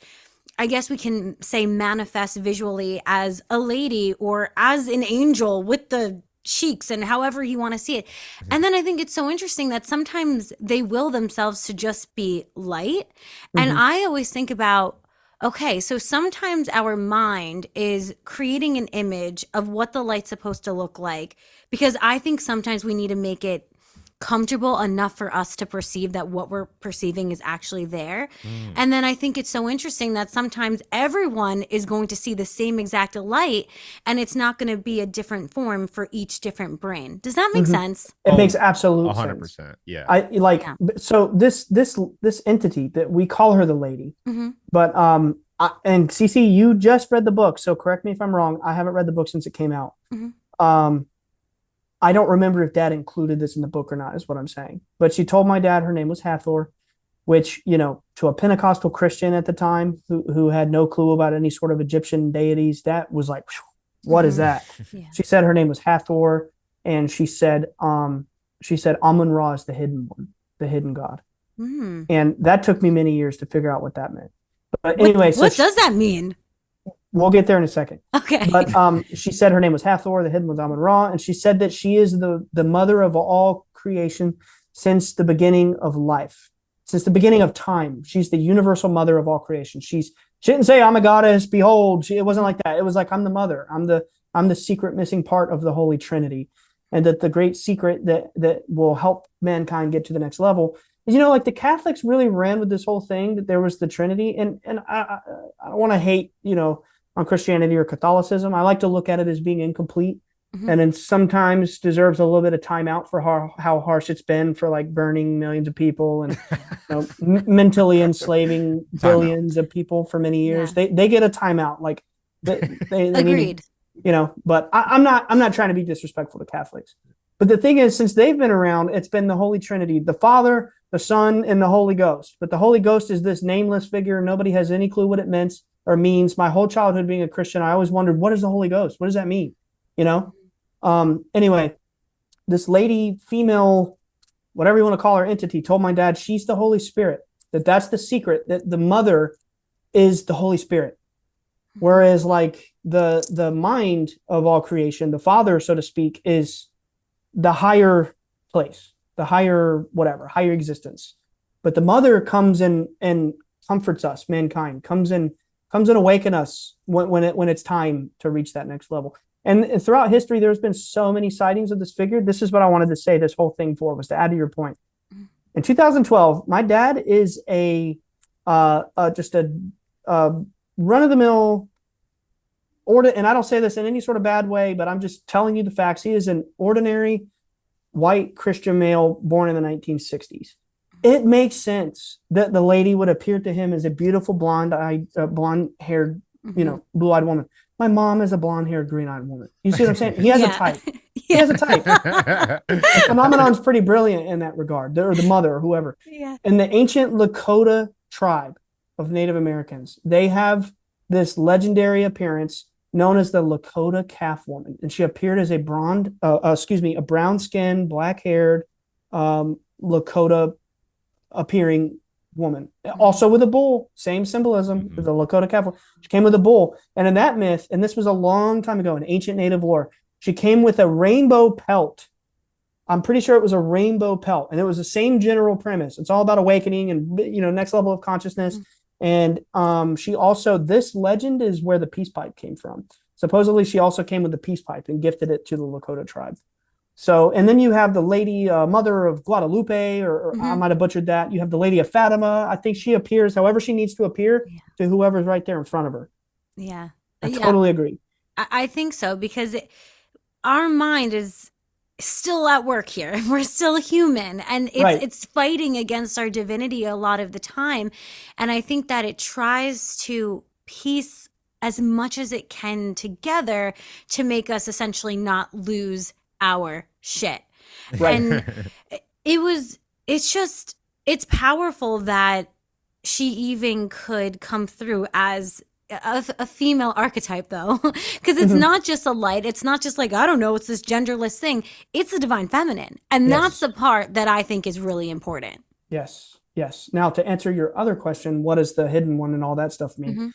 I guess we can say, manifest visually as a lady or as an angel with the cheeks and however you want to see it. And then I think it's so interesting that sometimes they will themselves to just be light. And I always think about, okay, so sometimes our mind is creating an image of what the light's supposed to look like, because I think sometimes we need to make it comfortable enough for us to perceive that what we're perceiving is actually there. And then I think it's so interesting that sometimes everyone is going to see the same exact light, and it's not going to be a different form for each different brain. Does that make sense? It makes absolute 100%. sense. Yeah. I like so this entity that we call her the lady, but and CC, you just read the book, so correct me if I'm wrong. I haven't read the book since it came out. I don't remember if Dad included this in the book or not, is what I'm saying. But she told my dad her name was Hathor, which, you know, to a Pentecostal Christian at the time who had no clue about any sort of Egyptian deities, that was like, what is that? Yeah. She said her name was Hathor, and she said Amun Ra is the hidden one, the hidden God. And that took me many years to figure out what that meant. But anyway, what does that mean? We'll get there in a second. Okay. But she said her name was Hathor, the hidden one's Aman Ra, and she said that she is the mother of all creation since the beginning of life, since the beginning of time. She's the universal mother of all creation. She didn't say I'm a goddess, behold. It wasn't like that. It was like I'm the mother. I'm the secret missing part of the Holy Trinity, and that the great secret that will help mankind get to the next level. You know, like the Catholics really ran with this whole thing that there was the Trinity, and I don't want to hate, you know, on Christianity or Catholicism. I like to look at it as being incomplete, and then sometimes deserves a little bit of time out for how harsh it's been for like burning millions of people and you know, mentally enslaving billions of people for many years. Yeah. They get a timeout, like they Agreed. need, you know. But I'm not trying to be disrespectful to Catholics. But the thing is, since they've been around, it's been the Holy Trinity, the Father, the Son, and the Holy Ghost. But the Holy Ghost is this nameless figure. Nobody has any clue what it meant or means. My whole childhood being a Christian, I always wondered, what is the Holy Ghost? What does that mean? You know? Anyway, this lady, female, whatever you want to call her, entity, told my dad she's the Holy Spirit, that's the secret, that the mother is the Holy Spirit. Whereas like the mind of all creation, the Father, so to speak, is the higher place, the higher whatever, higher existence. But the mother comes in and comforts us, mankind, comes in awaken us when it's time to reach that next level. And throughout history, there's been so many sightings of this figure. This is what I wanted to say this whole thing for, was to add to your point. In 2012, my dad is just a run-of-the-mill and I don't say this in any sort of bad way, but I'm just telling you the facts. He is an ordinary white Christian male born in the 1960s. It makes sense that the lady would appear to him as a beautiful blonde-haired, you know, blue-eyed woman. My mom is a blonde-haired, green-eyed woman. You see what I'm saying? He has a type. He has a type. The phenomenon's pretty brilliant in that regard, or the mother, or whoever. Yeah. In the ancient Lakota tribe of Native Americans, they have this legendary appearance known as the Lakota Calf Woman, and she appeared as a brown-skinned, black-haired Lakota appearing woman, also with a bull. Same symbolism. The Lakota Calf Woman. She came with a bull, and in that myth, and this was a long time ago in ancient Native lore, she came with a rainbow pelt. I'm pretty sure it was a rainbow pelt, and it was the same general premise. It's all about awakening and, you know, next level of consciousness. And she also, this legend is where the peace pipe came from. Supposedly, she also came with the peace pipe and gifted it to the Lakota tribe. So, and then you have the lady, mother of Guadalupe, or I might have butchered that. You have the lady of Fatima. I think she appears however she needs to appear to whoever's right there in front of her. Yeah. I totally agree. I think so, because our mind is still at work here. We're still human, and it's fighting against our divinity a lot of the time. And I think that it tries to piece as much as it can together to make us essentially not lose our shit. Right. And it's powerful that she even could come through as a female archetype, though, because it's not just a light. It's not just like, I don't know, it's this genderless thing. It's the divine feminine. And that's the part that I think is really important. Yes. Now, to answer your other question, what is the hidden one and all that stuff mean?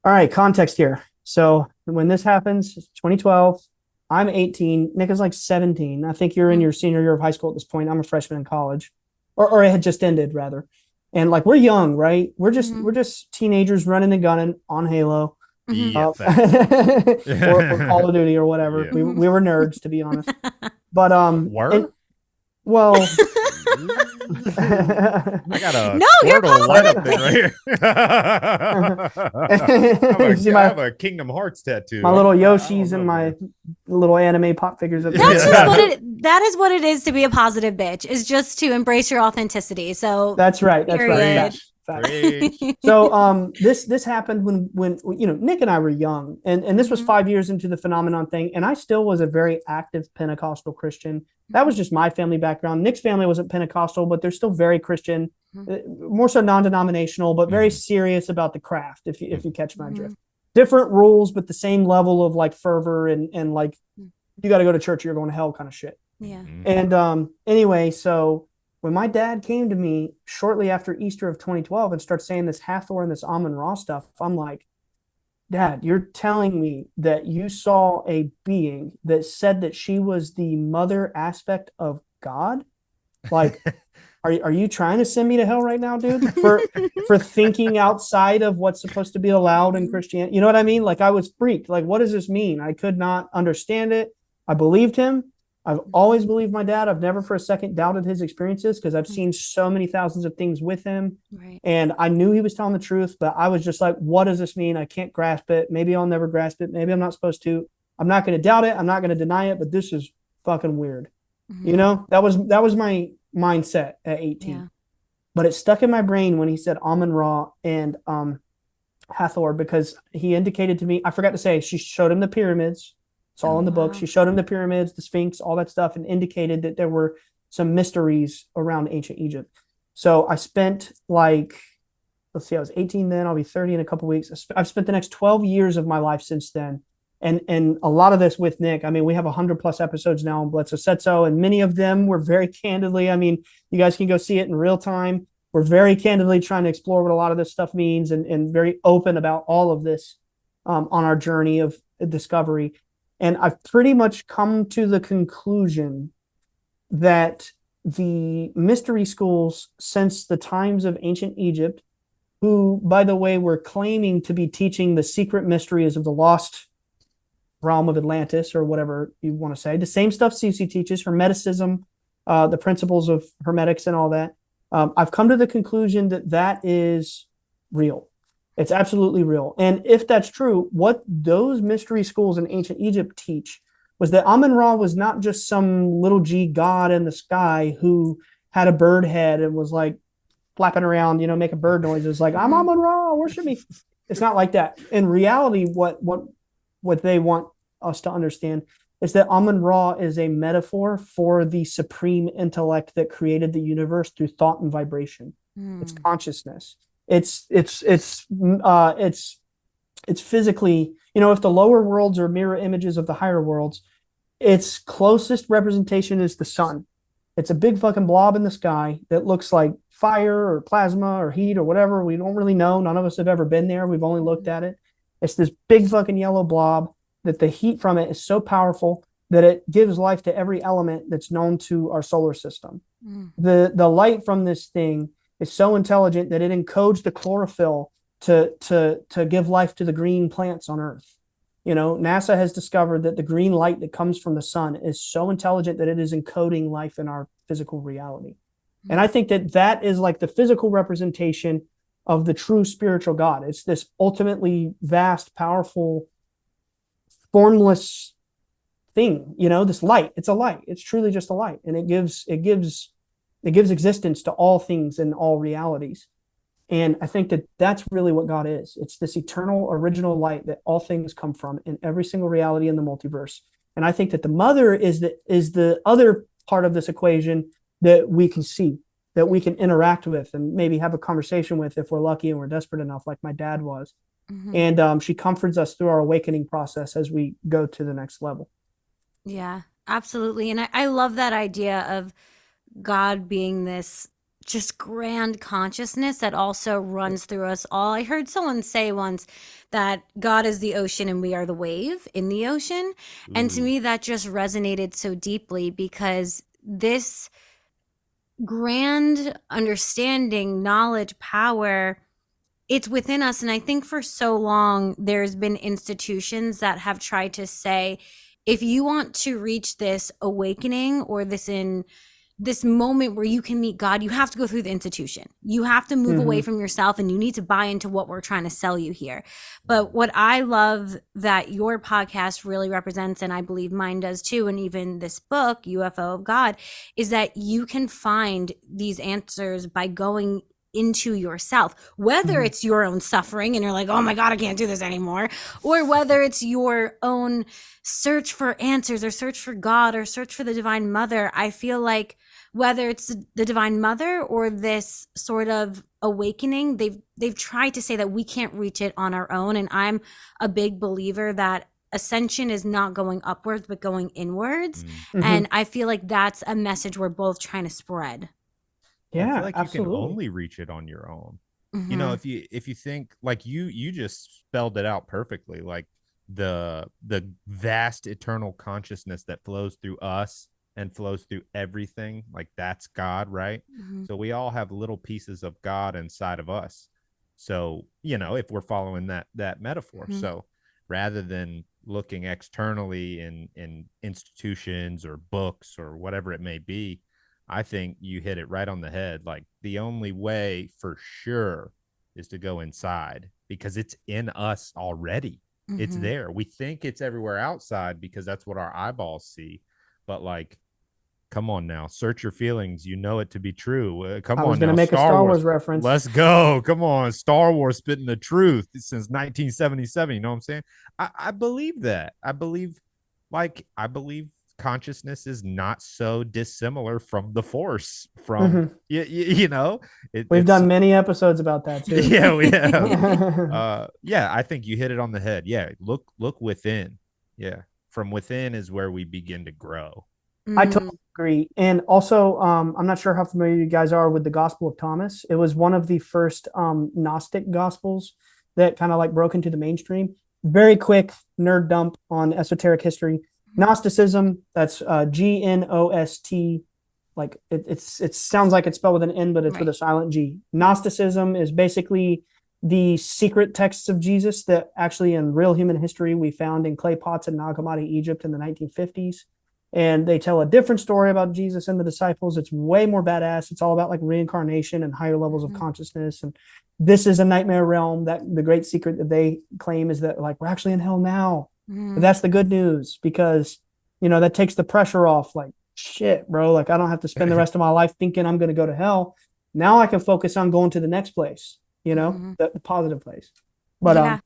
All right, context here. So when this happens, 2012, I'm 18. Nick is like 17. I think you're in your senior year of high school at this point. I'm a freshman in college, or it had just ended, rather. And like, we're young, right? We're just teenagers running and gunning on Halo, or Call of Duty or whatever. We were nerds, to be honest. But Well, I got a No, you're Squirtle light up positive. thing right here. you see I have a Kingdom Hearts tattoo. my little I don't Yoshis know, and my man. little anime pop figures up there. That's But just yeah, what so that is what it is to be a positive bitch, is just to embrace your authenticity. So that's right. That's right. period. Preach, Facts. Facts. preach. So this happened when Nick and I were young, and this was Mhm. 5 years into the phenomenon thing, and I still was a very active Pentecostal Christian. That was just my family background. Nick's family wasn't Pentecostal, but they're still very Christian, more so non-denominational, but very serious about the craft. If you catch my drift, different rules, but the same level of like fervor and like you got to go to church, or you're going to hell kind of shit. Yeah. And anyway, so when my dad came to me shortly after Easter of 2012 and started saying this Hathor and this Amun Ra stuff, I'm like, Dad, you're telling me that you saw a being that said that she was the mother aspect of God? Like, are you trying to send me to hell right now, dude? For thinking outside of what's supposed to be allowed in Christianity? You know what I mean? Like I was freaked. Like, what does this mean? I could not understand it. I believed him. I've always believed my dad. I've never for a second doubted his experiences because I've seen so many thousands of things with him. Right. And I knew he was telling the truth, but I was just like, what does this mean? I can't grasp it. Maybe I'll never grasp it. Maybe I'm not supposed to. I'm not going to doubt it. I'm not going to deny it, but this is fucking weird. You know, that was my mindset at 18. Yeah. But it stuck in my brain when he said Amun Ra and Hathor, because he indicated to me, I forgot to say, she showed him the pyramids. It's all in the book. Wow. She showed him the pyramids, the Sphinx, all that stuff, and indicated that there were some mysteries around ancient Egypt. So I spent like, let's see, I was 18 then. I'll be 30 in a couple of weeks. I've spent the next 12 years of my life since then. And a lot of this with Nick. I mean, we have 100+ episodes now on Bledsoe Said So, and many of them were very candidly. I mean, you guys can go see it in real time. We're very candidly trying to explore what a lot of this stuff means, and very open about all of this on our journey of discovery. And I've pretty much come to the conclusion that the mystery schools since the times of ancient Egypt, who, by the way, were claiming to be teaching the secret mysteries of the lost realm of Atlantis, or whatever you want to say, the same stuff Cece teaches, Hermeticism, the principles of Hermetics and all that. I've come to the conclusion that that is real. It's absolutely real. And if that's true, what those mystery schools in ancient Egypt teach was that Amun Ra was not just some little g god in the sky who had a bird head and was like flapping around, making bird noises like, I'm Amun Ra, worship me. It's not like that. In reality, what they want us to understand is that Amun Ra is a metaphor for the supreme intellect that created the universe through thought and vibration. It's consciousness. It's physically, if the lower worlds are mirror images of the higher worlds, its closest representation is the sun. It's a big fucking blob in the sky that looks like fire or plasma or heat or whatever. We don't really know. None of us have ever been there. We've only looked at it. It's this big fucking yellow blob that the heat from it is so powerful that it gives life to every element that's known to our solar system. The light from this thing is so intelligent that it encodes the chlorophyll to give life to the green plants on Earth. NASA has discovered that the green light that comes from the sun is so intelligent that it is encoding life in our physical reality. And I think that is like the physical representation of the true spiritual God. It's this ultimately vast, powerful, formless thing, this light. It's a light. It's truly just a light. And it gives existence to all things and all realities. And I think that that's really what God is. It's this eternal, original light that all things come from in every single reality in the multiverse. And I think that the mother is the other part of this equation that we can see, that we can interact with and maybe have a conversation with if we're lucky and we're desperate enough, like my dad was. And she comforts us through our awakening process as we go to the next level. Yeah, absolutely. And I love that idea of God being this just grand consciousness that also runs through us all. I heard someone say once that God is the ocean and we are the wave in the ocean. And to me, that just resonated so deeply, because this grand understanding, knowledge, power, it's within us. And I think for so long, there's been institutions that have tried to say, if you want to reach this awakening or this this moment where you can meet God, you have to go through the institution. You have to move away from yourself, and you need to buy into what we're trying to sell you here. But what I love that your podcast really represents, and I believe mine does too, and even this book, UFO of God, is that you can find these answers by going into yourself, whether it's your own suffering and you're like, oh my God, I can't do this anymore, or whether it's your own search for answers or search for God or search for the Divine Mother. I feel like whether it's the Divine Mother or this sort of awakening, they've tried to say that we can't reach it on our own. And I'm a big believer that ascension is not going upwards, but going inwards. And I feel like that's a message we're both trying to spread. I Yeah, feel like absolutely. you can only reach it on your own. You know, if you think like you just spelled it out perfectly, like the vast eternal consciousness that flows through us and flows through everything, like that's God, right? So we all have little pieces of God inside of us. So, you know, if we're following that metaphor. So rather than looking externally in institutions or books or whatever it may be, I think you hit it right on the head. Like the only way for sure is to go inside, because it's in us already. It's there. We think it's everywhere outside because that's what our eyeballs see. But like, come on now, search your feelings. You know it to be true. Come I was on going to now, make a Star Wars reference. Let's go. Come on, Star Wars spitting the truth since 1977. You know what I'm saying? I believe that. I believe consciousness is not so dissimilar from the Force. From you know, we've done many episodes about that too. Yeah, we have. Yeah, I think you hit it on the head. Yeah, look within. Yeah, from within is where we begin to grow. I totally agree. And also, I'm not sure how familiar you guys are with the Gospel of Thomas. It was one of the first Gnostic Gospels that kind of like broke into the mainstream. Very quick nerd dump on esoteric history. Gnosticism, that's Gnost, like it sounds like it's spelled with an N, but it's with a silent G. Gnosticism is basically the secret texts of Jesus that actually in real human history we found in clay pots in Nag Hammadi, Egypt in the 1950s. And they tell a different story about Jesus and the disciples. It's way more badass. It's all about like reincarnation and higher levels of consciousness. And this is a nightmare realm. That the great secret that they claim is that like we're actually in hell now. But that's the good news, because, you know, that takes the pressure off. Like, shit, bro, like I don't have to spend the rest of my life thinking I'm going to go to hell. Now I can focus on going to the next place, you know, the positive place. But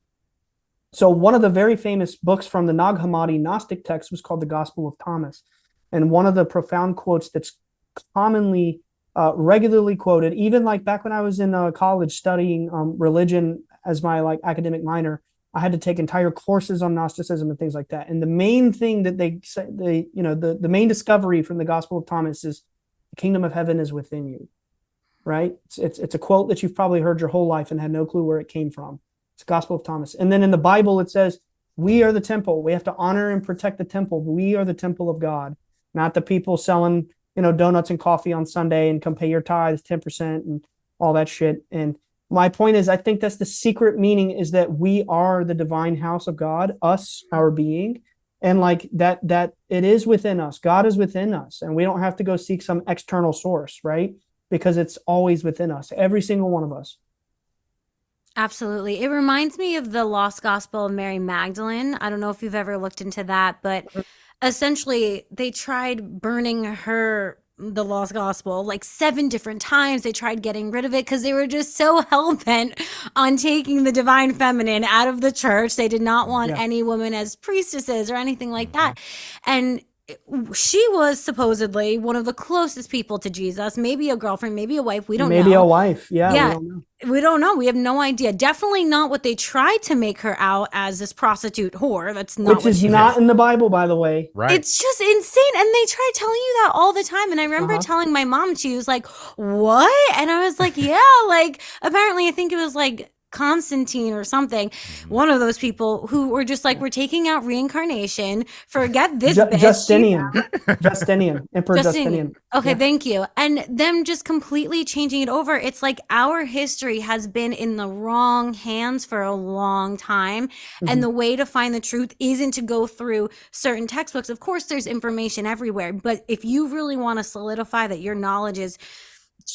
so one of the very famous books from the Nag Hammadi Gnostic text was called the Gospel of Thomas. And one of the profound quotes that's commonly, regularly quoted, even like back when I was in college studying religion as my like academic minor, I had to take entire courses on Gnosticism and things like that. And the main thing that they say, the main discovery from the Gospel of Thomas is the kingdom of heaven is within you, right? It's a quote that you've probably heard your whole life and had no clue where it came from. It's the Gospel of Thomas. And then in the Bible, it says, we are the temple. We have to honor and protect the temple. We are the temple of God, not the people selling, you know, donuts and coffee on Sunday and come pay your tithes 10% and all that shit. And my point is, I think that's the secret meaning, is that we are the divine house of God, us, our being. And like that it is within us. God is within us. And we don't have to go seek some external source, right? Because it's always within us, every single one of us. Absolutely. It reminds me of the Lost Gospel of Mary Magdalene. I don't know if you've ever looked into that, but essentially they tried burning the Lost Gospel like 7 different times. They tried getting rid of it because they were just so hell-bent on taking the divine feminine out of the church. They did not want any women as priestesses or anything like that. And she was supposedly one of the closest people to Jesus, maybe a girlfriend, maybe a wife. We don't know. Maybe a wife. Yeah. We don't know. We have no idea. Definitely not what they tried to make her out as, this prostitute whore. That's not which is not in the Bible, by the way. Right. It's just insane. And they try telling you that all the time. And I remember telling my mom, she was like, what? And I was like, yeah, like apparently I think it was like Constantine or something, Mhm. one of those people who were just like, we're taking out reincarnation, forget this bitch. Justinian, Emperor Justinian. Okay, Yeah. thank you. And them just completely changing it over. It's like our history has been in the wrong hands for a long time. And Mhm. the way to find the truth isn't to go through certain textbooks. Of course, there's information everywhere. But if you really want to solidify that your knowledge is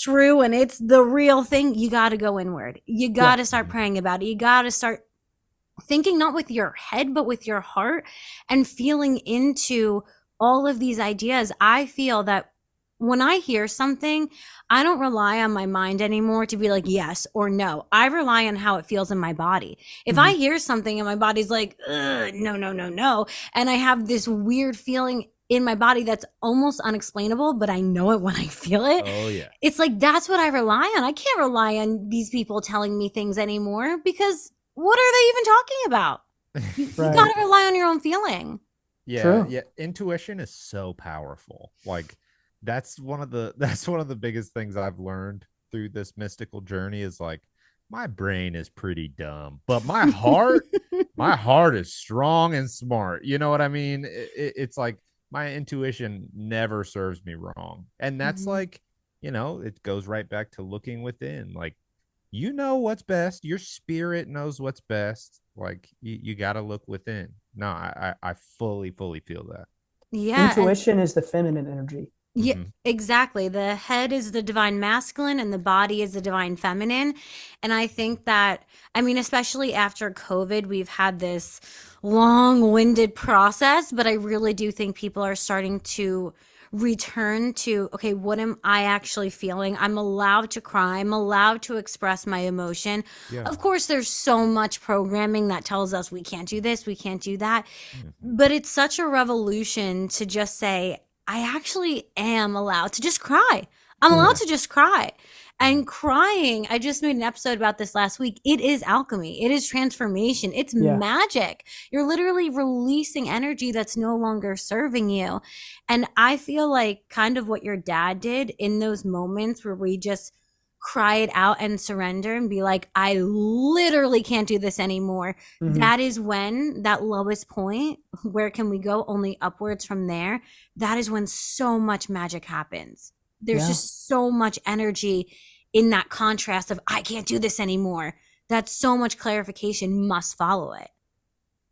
true and it's the real thing, you got to go inward. You got to start praying about it. You got to start thinking not with your head, but with your heart and feeling into all of these ideas. I feel that when I hear something, I don't rely on my mind anymore to be like yes or no. I rely on how it feels in my body. If I hear something and my body's like, no, no, no, no, and I have this weird feeling in my body that's almost unexplainable, but I know it when I feel it. Oh yeah. It's like, that's what I rely on. I can't rely on these people telling me things anymore, because what are they even talking about? You Right. got to rely on your own feeling. Yeah, True. yeah. Intuition is so powerful. Like that's one of the biggest things I've learned through this mystical journey is like my brain is pretty dumb, but my heart is strong and smart. You know what I mean? It's like my intuition never serves me wrong. And that's Mhm. like, it goes right back to looking within. Like you know what's best. Your spirit knows what's best. Like you got to look within. No, I fully feel that. Yeah, and Intuition is the feminine energy. yeah, Mhm. exactly. The head is the divine masculine and the body is the divine feminine. And I think that, I mean, especially after COVID, we've had this long-winded process, but I really do think people are starting to return to, okay, what am I actually feeling? I'm allowed to cry. I'm allowed to express my emotion. Yeah. Of course, there's so much programming that tells us we can't do this, we can't do that. Mhm. But it's such a revolution to just say, I actually am allowed to just cry. I'm allowed Mhm. to just cry. Mhm. And crying, I just made an episode about this last week. It is alchemy. It is transformation. It's Yeah. magic. You're literally releasing energy that's no longer serving you. And I feel like kind of what your dad did in those moments where we just cry it out and surrender and be like, I literally can't do this anymore. Mhm. That is when that lowest point, where can we go? Only upwards from there. That is when so much magic happens. There's Yeah. just so much energy in that contrast of, I can't do this anymore. That so much clarification must follow it.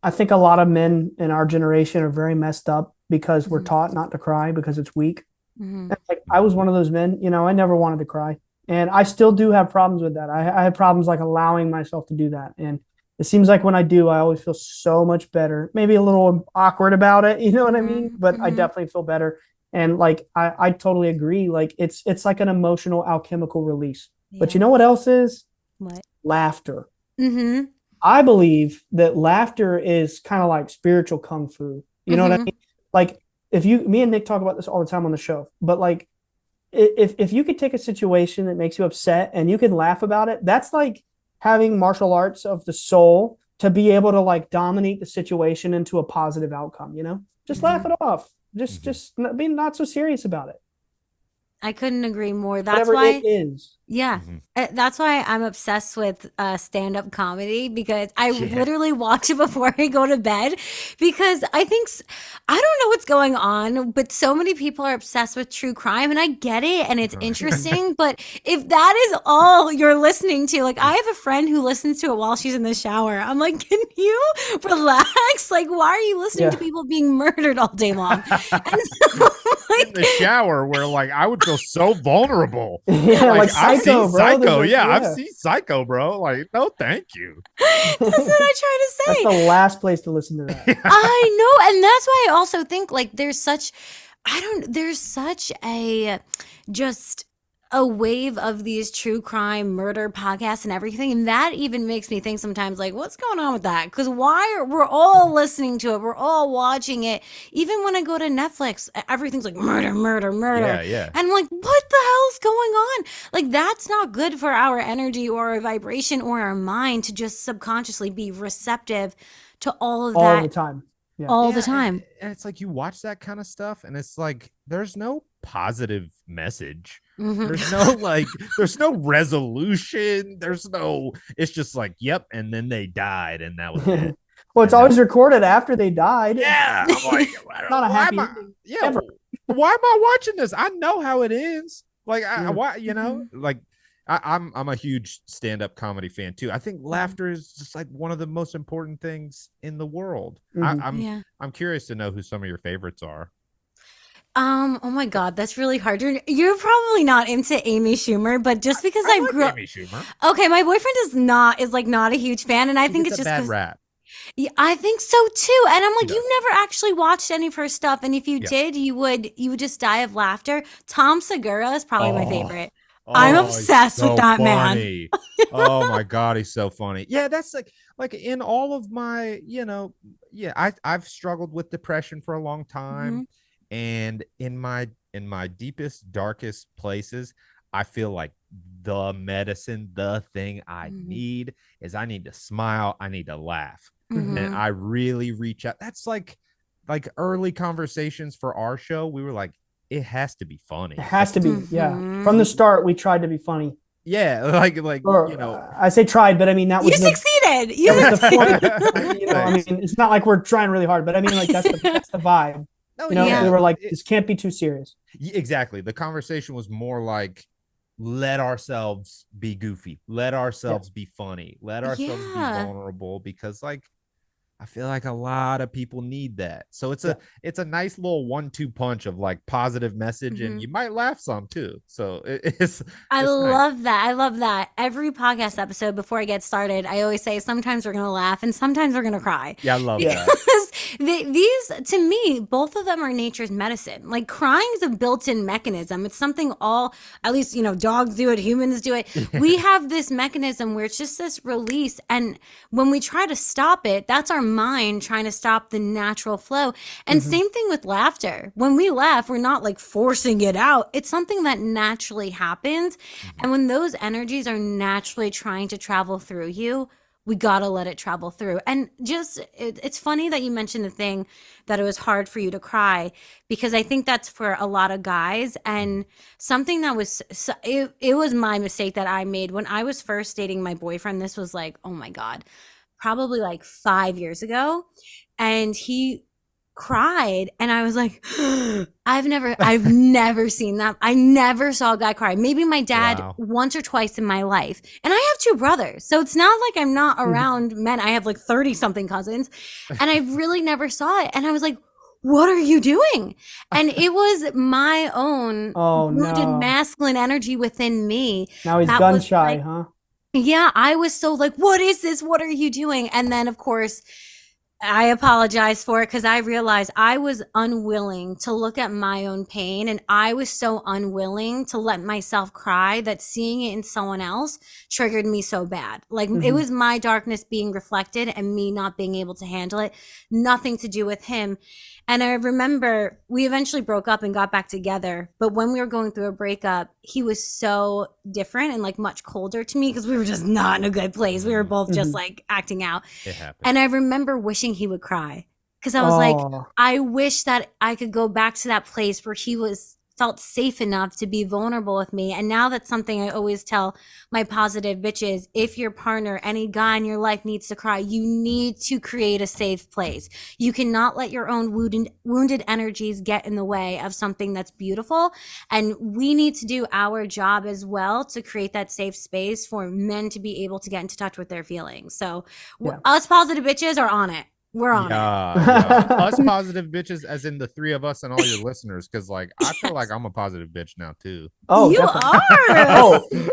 I think a lot of men in our generation are very messed up because we're Mhm. taught not to cry because it's weak. Mhm. And like I was one of those men, I never wanted to cry. And I still do have problems with that. I have problems like allowing myself to do that. And it seems like when I do, I always feel so much better. Maybe a little awkward about it, you know what I mean? But I Mhm. definitely feel better. And like I totally agree. Like it's like an emotional alchemical release. But you Yeah. know what else is? What? Laughter. Mhm. I believe that laughter is kind of like spiritual kung fu. You know what I Mhm. mean? Like me and Nick talk about this all the time on the show, but like if you could take a situation that makes you upset and you can laugh about it, that's like having martial arts of the soul to be able to like dominate the situation into a positive outcome, Just laugh Mhm. it off. Mhm. Just be not so serious about it. I couldn't agree more. That's Whatever it why, is. yeah. Mhm. That's why I'm obsessed with stand-up comedy, because I Yeah. literally watch it before I go to bed, because I don't know what's going on, but so many people are obsessed with true crime, and I get it and it's interesting, but if that is all you're listening to, like I have a friend who listens to it while she's in the shower. I'm like, can you relax? Like, why are you listening to Yeah. people being murdered all day long? And so, In the shower where like I would feel so vulnerable. Yeah, Like like I've seen Psycho, bro. There's Psycho. a Yeah, I've yeah. seen Psycho, bro. Like, no, thank you. that's what I try to That's the say. last place to listen to that. I know. And that's why I also think like there's such a just a wave of these true crime murder podcasts and everything. And that even makes me think sometimes like, what's going on with that? Because we're all listening to it, we're all watching it. Even when I go to Netflix, everything's like murder, murder, murder. Yeah, yeah. And I'm like, what the hell's going on? Like, that's not good for our energy or our vibration or our mind to just subconsciously be receptive to all of All the that time. Yeah. all the Yeah, and, time. and it's like you watch that kind of stuff and it's like there's no positive message. Mhm. There's no resolution. It's just like, yep. And then they died and that was it. Well, it's always recorded after they died. Yeah. I'm like, Not a why happy am I, ending. yeah. Ever. Why am I watching this? I know how it ends. Like, Yeah. why, Mhm. like, I'm a huge stand-up comedy fan too. I think laughter is just like one of the most important things in the world. Mhm. Yeah. I'm curious to know who some of your favorites are. Oh my God, that's really hard. You're probably not into Amy Schumer, but just because I I like grew up, Amy Schumer. okay, my boyfriend is like not a huge fan, and I She think gets it's a just bad because rap. yeah, I think so too. And I'm She like, does. you've never actually watched any of her stuff, and if you Yeah. did, you would just die of laughter. Tom Segura is probably my Oh, favorite. I'm he's obsessed with so that man. funny. Oh my God, he's so funny. Yeah, that's like in all of my, yeah, I've struggled with depression for a long time. Hmm. And in my deepest, darkest places, I feel like the medicine, the thing I Hmm. need is I need to smile, I need to laugh. Mhm. And Hmm. I really reach out. That's like early conversations for our show. We were like, it has to be It funny. has Like to be. Yeah. Hmm. From the start, we tried to be funny. yeah, like Or I say tried, but I mean You succeeded. that was You the point. I Thanks. mean, it's not like we're trying really hard, but I mean, like that's the vibe. No, yeah. We were like, it, this can't be too serious. exactly. The conversation was more like, let ourselves be goofy, let Yeah. ourselves be funny, let ourselves be Yeah. vulnerable, because like I feel like a lot of people need that. So Yeah. it's a nice little 1-2 punch of like positive message, and Hmm. you might laugh some too. So it's I it's nice. love that. I love that. Every podcast episode before I get started, I always say sometimes we're going to laugh and sometimes we're going to cry. Yeah, I love Yeah. that. Because these, to me, both of them are nature's medicine. Like crying is a built in mechanism. It's something at least, dogs do it, humans do it. We have this mechanism where it's just this release. And when we try to stop it, that's our mind trying to stop the natural flow. And Mhm. same thing with laughter. When we laugh, we're not like forcing it out. It's something that naturally happens. And when those energies are naturally trying to travel through you, we gotta let it travel through. And it's funny that you mentioned the thing that it was hard for you to cry, because I think that's for a lot of guys. And something that it was my mistake that I made when I was first dating my boyfriend. This was like, oh my God, probably like 5 years ago. And he cried and I was like, I've never seen that. I never saw a guy cry. Maybe my dad Wow. once or twice in my life. And I have two brothers. So it's not like I'm not Mhm. around men. I have like 30 something cousins and I really never saw it. And I was like, what are you doing? And it was my own Oh wounded no. masculine energy within me Now he's that gun was shy, like, huh? yeah, I was so like, what is this? What are you doing? And then, of course, I apologize for it because I realized I was unwilling to look at my own pain, and I was so unwilling to let myself cry that seeing it in someone else triggered me so bad. Like it Mhm. was my darkness being reflected and me not being able to handle it, nothing to do with him. And I remember we eventually broke up and got back together. But when we were going through a breakup, he was so different and like much colder to me because we were just not in a good place. We were both just Mhm. like acting out. It happens. And I remember wishing he would cry because I was like, Oh. I wish that I could go back to that place where he felt safe enough to be vulnerable with me. And now that's something I always tell my positive bitches. If your partner, any guy in your life needs to cry, you need to create a safe place. You cannot let your own wounded energies get in the way of something that's beautiful. And we need to do our job as well to create that safe space for men to be able to get into touch with their feelings. So Yeah. us positive bitches are on it. We're on it. Yeah. Us positive bitches, as in the three of us and all your listeners, because like I feel like I'm a positive bitch now too. Oh, You definitely. are.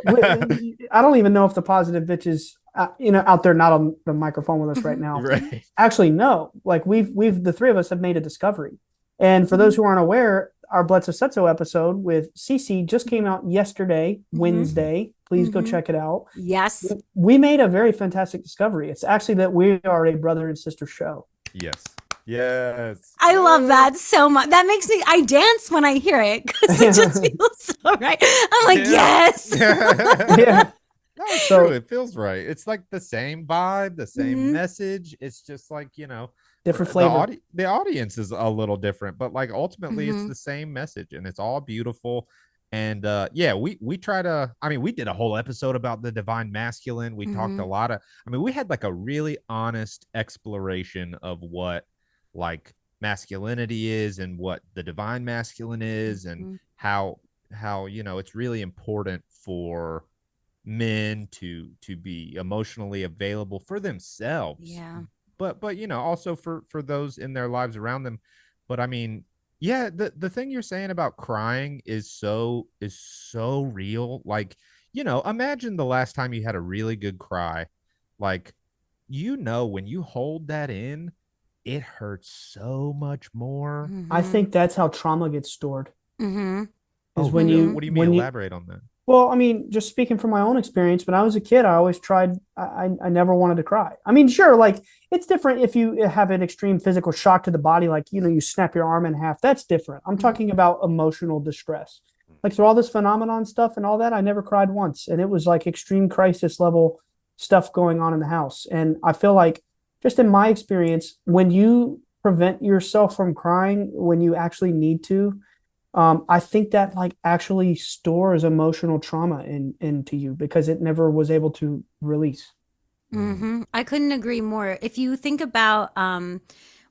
Oh, I don't even know if the positive bitches, out there, not on the microphone with us right now, Right. actually know. Like we've the three of us have made a discovery, and for those who aren't aware, our Bledsoe Said So episode with Cece just came out yesterday, Wednesday. Please go check it out. Yes. We made a very fantastic discovery. It's actually that we are a brother and sister show. Yes. Yes. I love that so much. That makes me, I dance when I hear it because it just feels so right. I'm like, yes. Yeah. No, it's So- true. It feels right. It's like the same vibe, the same message. It's just like, Different flavor. The audience is a little different, but like ultimately it's the same message and it's all beautiful. And yeah, we try to, I mean, we did a whole episode about the divine masculine. We talked a Mhm. lot of, I mean, we had like a really honest exploration of what like masculinity is and what the divine masculine is, and Mhm. how it's really important for men to be emotionally available for themselves, Yeah. but also for those in their lives around them. But I mean, yeah, the thing you're saying about crying is so real. Like, imagine the last time you had a really good cry. Like, when you hold that in, it hurts so much more. I Mhm. think that's how trauma gets stored. Mhm. Is Oh, when really? Mhm. you What do you mean? when you Elaborate on that. well, I mean, just speaking from my own experience, when I was a kid, I always tried. I never wanted to cry. I mean, sure, like it's different if you have an extreme physical shock to the body, like you snap your arm in half. That's different. I'm Mhm. talking about emotional distress, like through all this phenomenon stuff and all that. I never cried once, and it was like extreme crisis level stuff going on in the house. And I feel like, just in my experience, when you prevent yourself from crying when you actually need to, I think that like actually stores emotional trauma into you because it never was able to release. Mm. I couldn't agree more. If you think about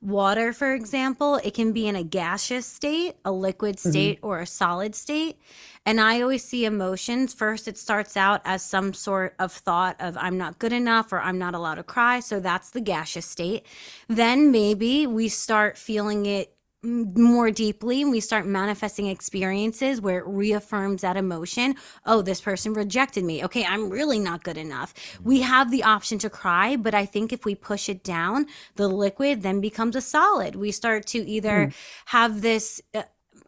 water, for example, it can be in a gaseous state, a liquid Mm-hmm. state, or a solid state. And I always see emotions. First, it starts out as some sort of thought of I'm not good enough or I'm not allowed to cry. So that's the gaseous state. Then maybe we start feeling it more deeply and we start manifesting experiences where it reaffirms that emotion. Oh, this person rejected me. Okay, I'm really not good enough. We Mm. have the option to cry, but I think if we push it down, the liquid then becomes a solid. We start to either Mm. have this.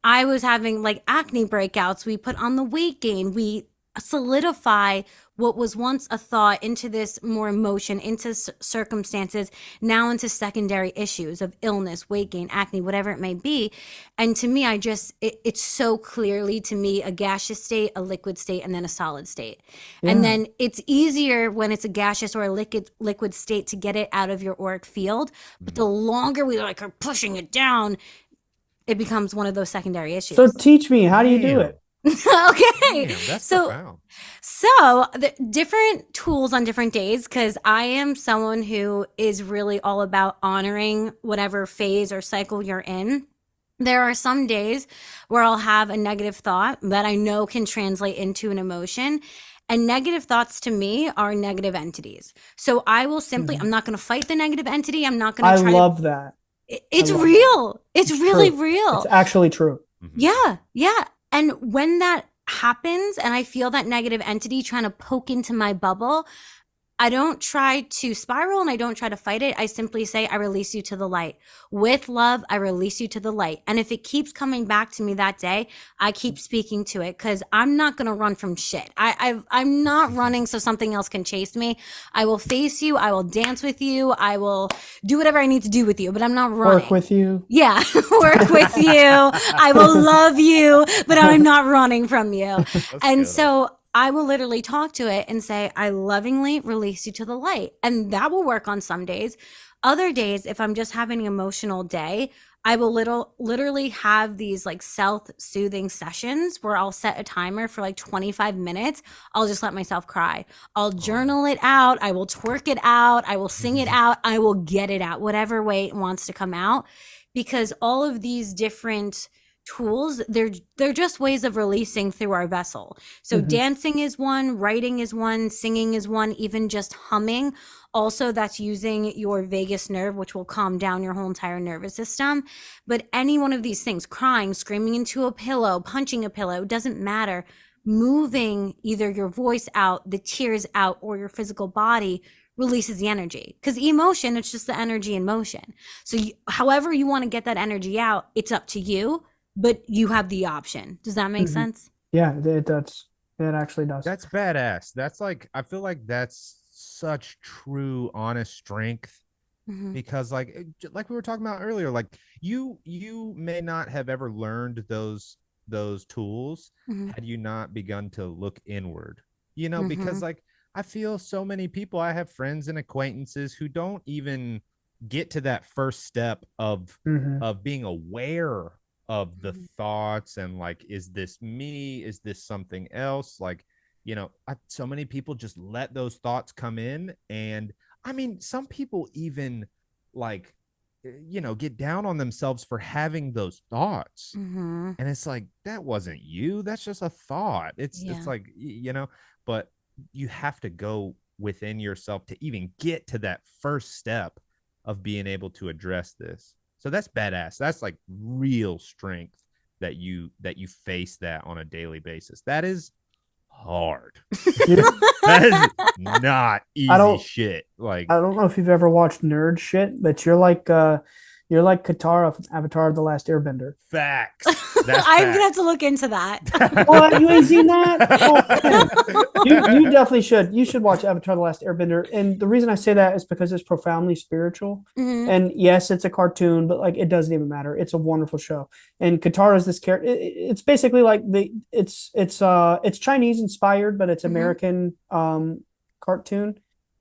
I was having like acne breakouts. We put on the weight gain. We solidify what was once a thought into this more emotion, into circumstances, now into secondary issues of illness, weight gain, acne, whatever it may be. And to me, it's so clearly to me a gaseous state, a liquid state, and then a solid state. And Yeah. then it's easier when it's a gaseous or a liquid state to get it out of your auric field. But the Mm. longer we like are pushing it down, it becomes one of those secondary So issues. teach me, how do you do Damn. it? Okay. Damn, that's So profound. the different tools on different days, because I am someone who is really all about honoring whatever phase or cycle you're in. There are some days where I'll have a negative thought that I know can translate into an emotion. And negative thoughts to me are negative entities. So I will simply, Mhm. I'm not going to fight the negative entity. I'm not going I to try to, love that. I it's love that. real. It's It's really true. It's real. actually true. Mhm. Yeah, yeah. And when that happens and I feel that negative entity trying to poke into my bubble, I don't try to spiral and I don't try to fight it. I simply say, I release you to the light. With love, I release you to the light. And if it keeps coming back to me that day, I keep speaking to it because I'm not going to run from shit. I'm not running so something else can chase me. I will face you. I will dance with you. I will do whatever I need to do with you, but I'm not Work running. with you. Yeah, work with you. I will love you, but I'm not running from you. That's And good. so I will literally talk to it and say, I lovingly release you to the light. And that will work on some days. Other days, if I'm just having an emotional day, I will literally have these like self-soothing sessions where I'll set a timer for like 25 minutes. I'll just let myself cry. I'll Oh. journal it out. I will twerk it out. I will sing it out. I will get it out, whatever way it wants to come out. Because all of these different tools, they're just ways of releasing through our vessel. So Mhm. dancing is one, writing is one, singing is one, even just humming. Also, that's using your vagus nerve, which will calm down your whole entire nervous system. But any one of these things, crying, screaming into a pillow, punching a pillow, doesn't matter. Moving either your voice out, the tears out, or your physical body releases the energy. Because emotion, it's just the energy in motion. So, however you want to get that energy out, it's up to you, but you have the option. Does that make Mhm. sense? Yeah, it does. It actually does. That's badass. That's like, I feel like that's such true honest strength, Mm-hmm. because like we were talking about earlier, like you may not have ever learned those tools Mm-hmm. had you not begun to look inward. Mm-hmm. Because like I feel so many people, I have friends and acquaintances who don't even get to that first step of Hmm. being aware of the Mhm. thoughts and like, is this me? Is this something else? Like, so many people just let those thoughts come in. And I mean, some people even like, get down on themselves for having those thoughts. Mhm. And it's like, that wasn't you. That's just a thought. It's Yeah. like, but you have to go within yourself to even get to that first step of being able to address this. So that's badass. That's like real strength that you face that on a daily basis. That is hard. Dude, That is not I easy don't shit. Like, I don't know if you've ever watched nerd shit, but you're like Katara from Avatar: The Last Airbender. facts. That's I'm gonna have facts. to look into that. What? You ain't seen that? Oh man. You definitely should. You should watch Avatar: The Last Airbender. And the reason I say that is because it's profoundly spiritual. Mhm. And yes, it's a cartoon, but like it doesn't even matter. It's a wonderful show. And Katara is this character. It's basically like it's Chinese inspired, but it's Mhm. American cartoon.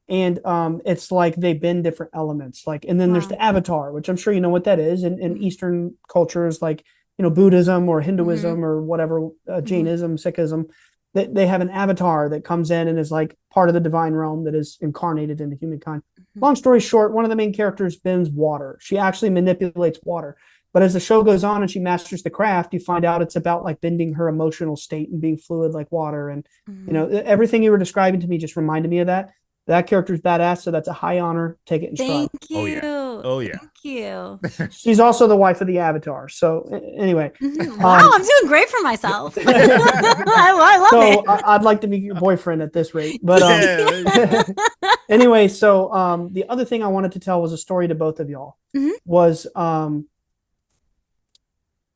And it's like they bend different elements. Like, and then there's Wow. the Avatar, which I'm sure you know what that is. In Mhm. Eastern cultures, like Buddhism or Mhm. Hinduism or whatever, Mhm. Jainism, Sikhism, they have an avatar that comes in and is like part of the divine realm that is incarnated into humankind. Mhm. Long story short, one of the main characters bends water. She actually manipulates water. But as the show goes on and she masters the craft, you find out it's about like bending her emotional state and being fluid like water. And Mhm. everything you were describing to me just reminded me of that. That character's badass, so that's a high honor. Take it in stride. Thank Oh you. yeah. Oh yeah. Thank you. She's also the wife of the Avatar. So anyway, Mhm. Wow, um, I'm doing great for myself. I love so it. I'd like to be your boyfriend at this rate. But Yeah, there you go. anyway, so the other thing I wanted to tell was a story to both of y'all. Mhm. Was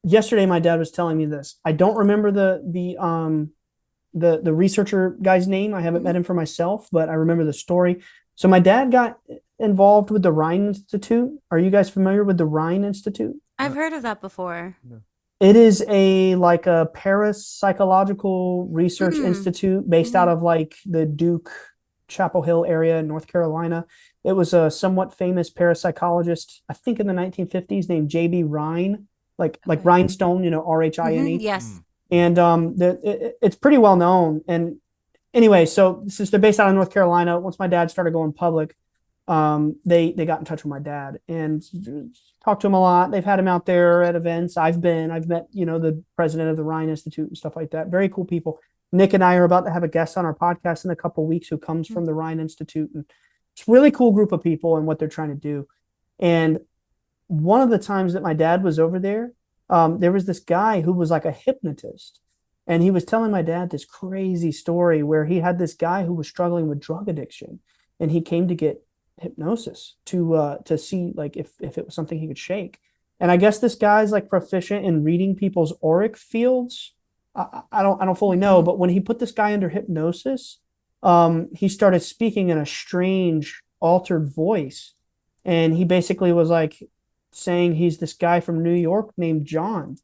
yesterday my dad was telling me this. I don't remember the researcher guy's name. I haven't Mhm. met him for myself, but I remember the story. So my dad got involved with the Rhine Institute. Are you guys familiar with the Rhine Institute? I've No, heard of that before. no. It is like a parapsychological research Mm. institute based out Mhm. of like the Duke Chapel Hill area in North Carolina. It was a somewhat famous parapsychologist, I think in the 1950s, named J.B. Rhine, like Okay. rhinestone, Mhm. Rhine. Yes. Mm. And it's pretty well known. And anyway, so since they're based out of North Carolina, once my dad started going public, they got in touch with my dad and talked to him a lot. They've had him out there at events. I've met the president of the Rhine Institute and stuff like that. Very cool people. Nick and I are about to have a guest on our podcast in a couple of weeks who comes Mhm. from the Rhine Institute, and it's a really cool group of people and what they're trying to do. And one of the times that my dad was over there was this guy who was like a hypnotist. And he was telling my dad this crazy story where he had this guy who was struggling with drug addiction. And he came to get hypnosis to see like if it was something he could shake. And I guess this guy's like proficient in reading people's auric fields. I don't fully know, Mhm. but when he put this guy under hypnosis, he started speaking in a strange altered voice. And he basically was like saying he's this guy from New York named John.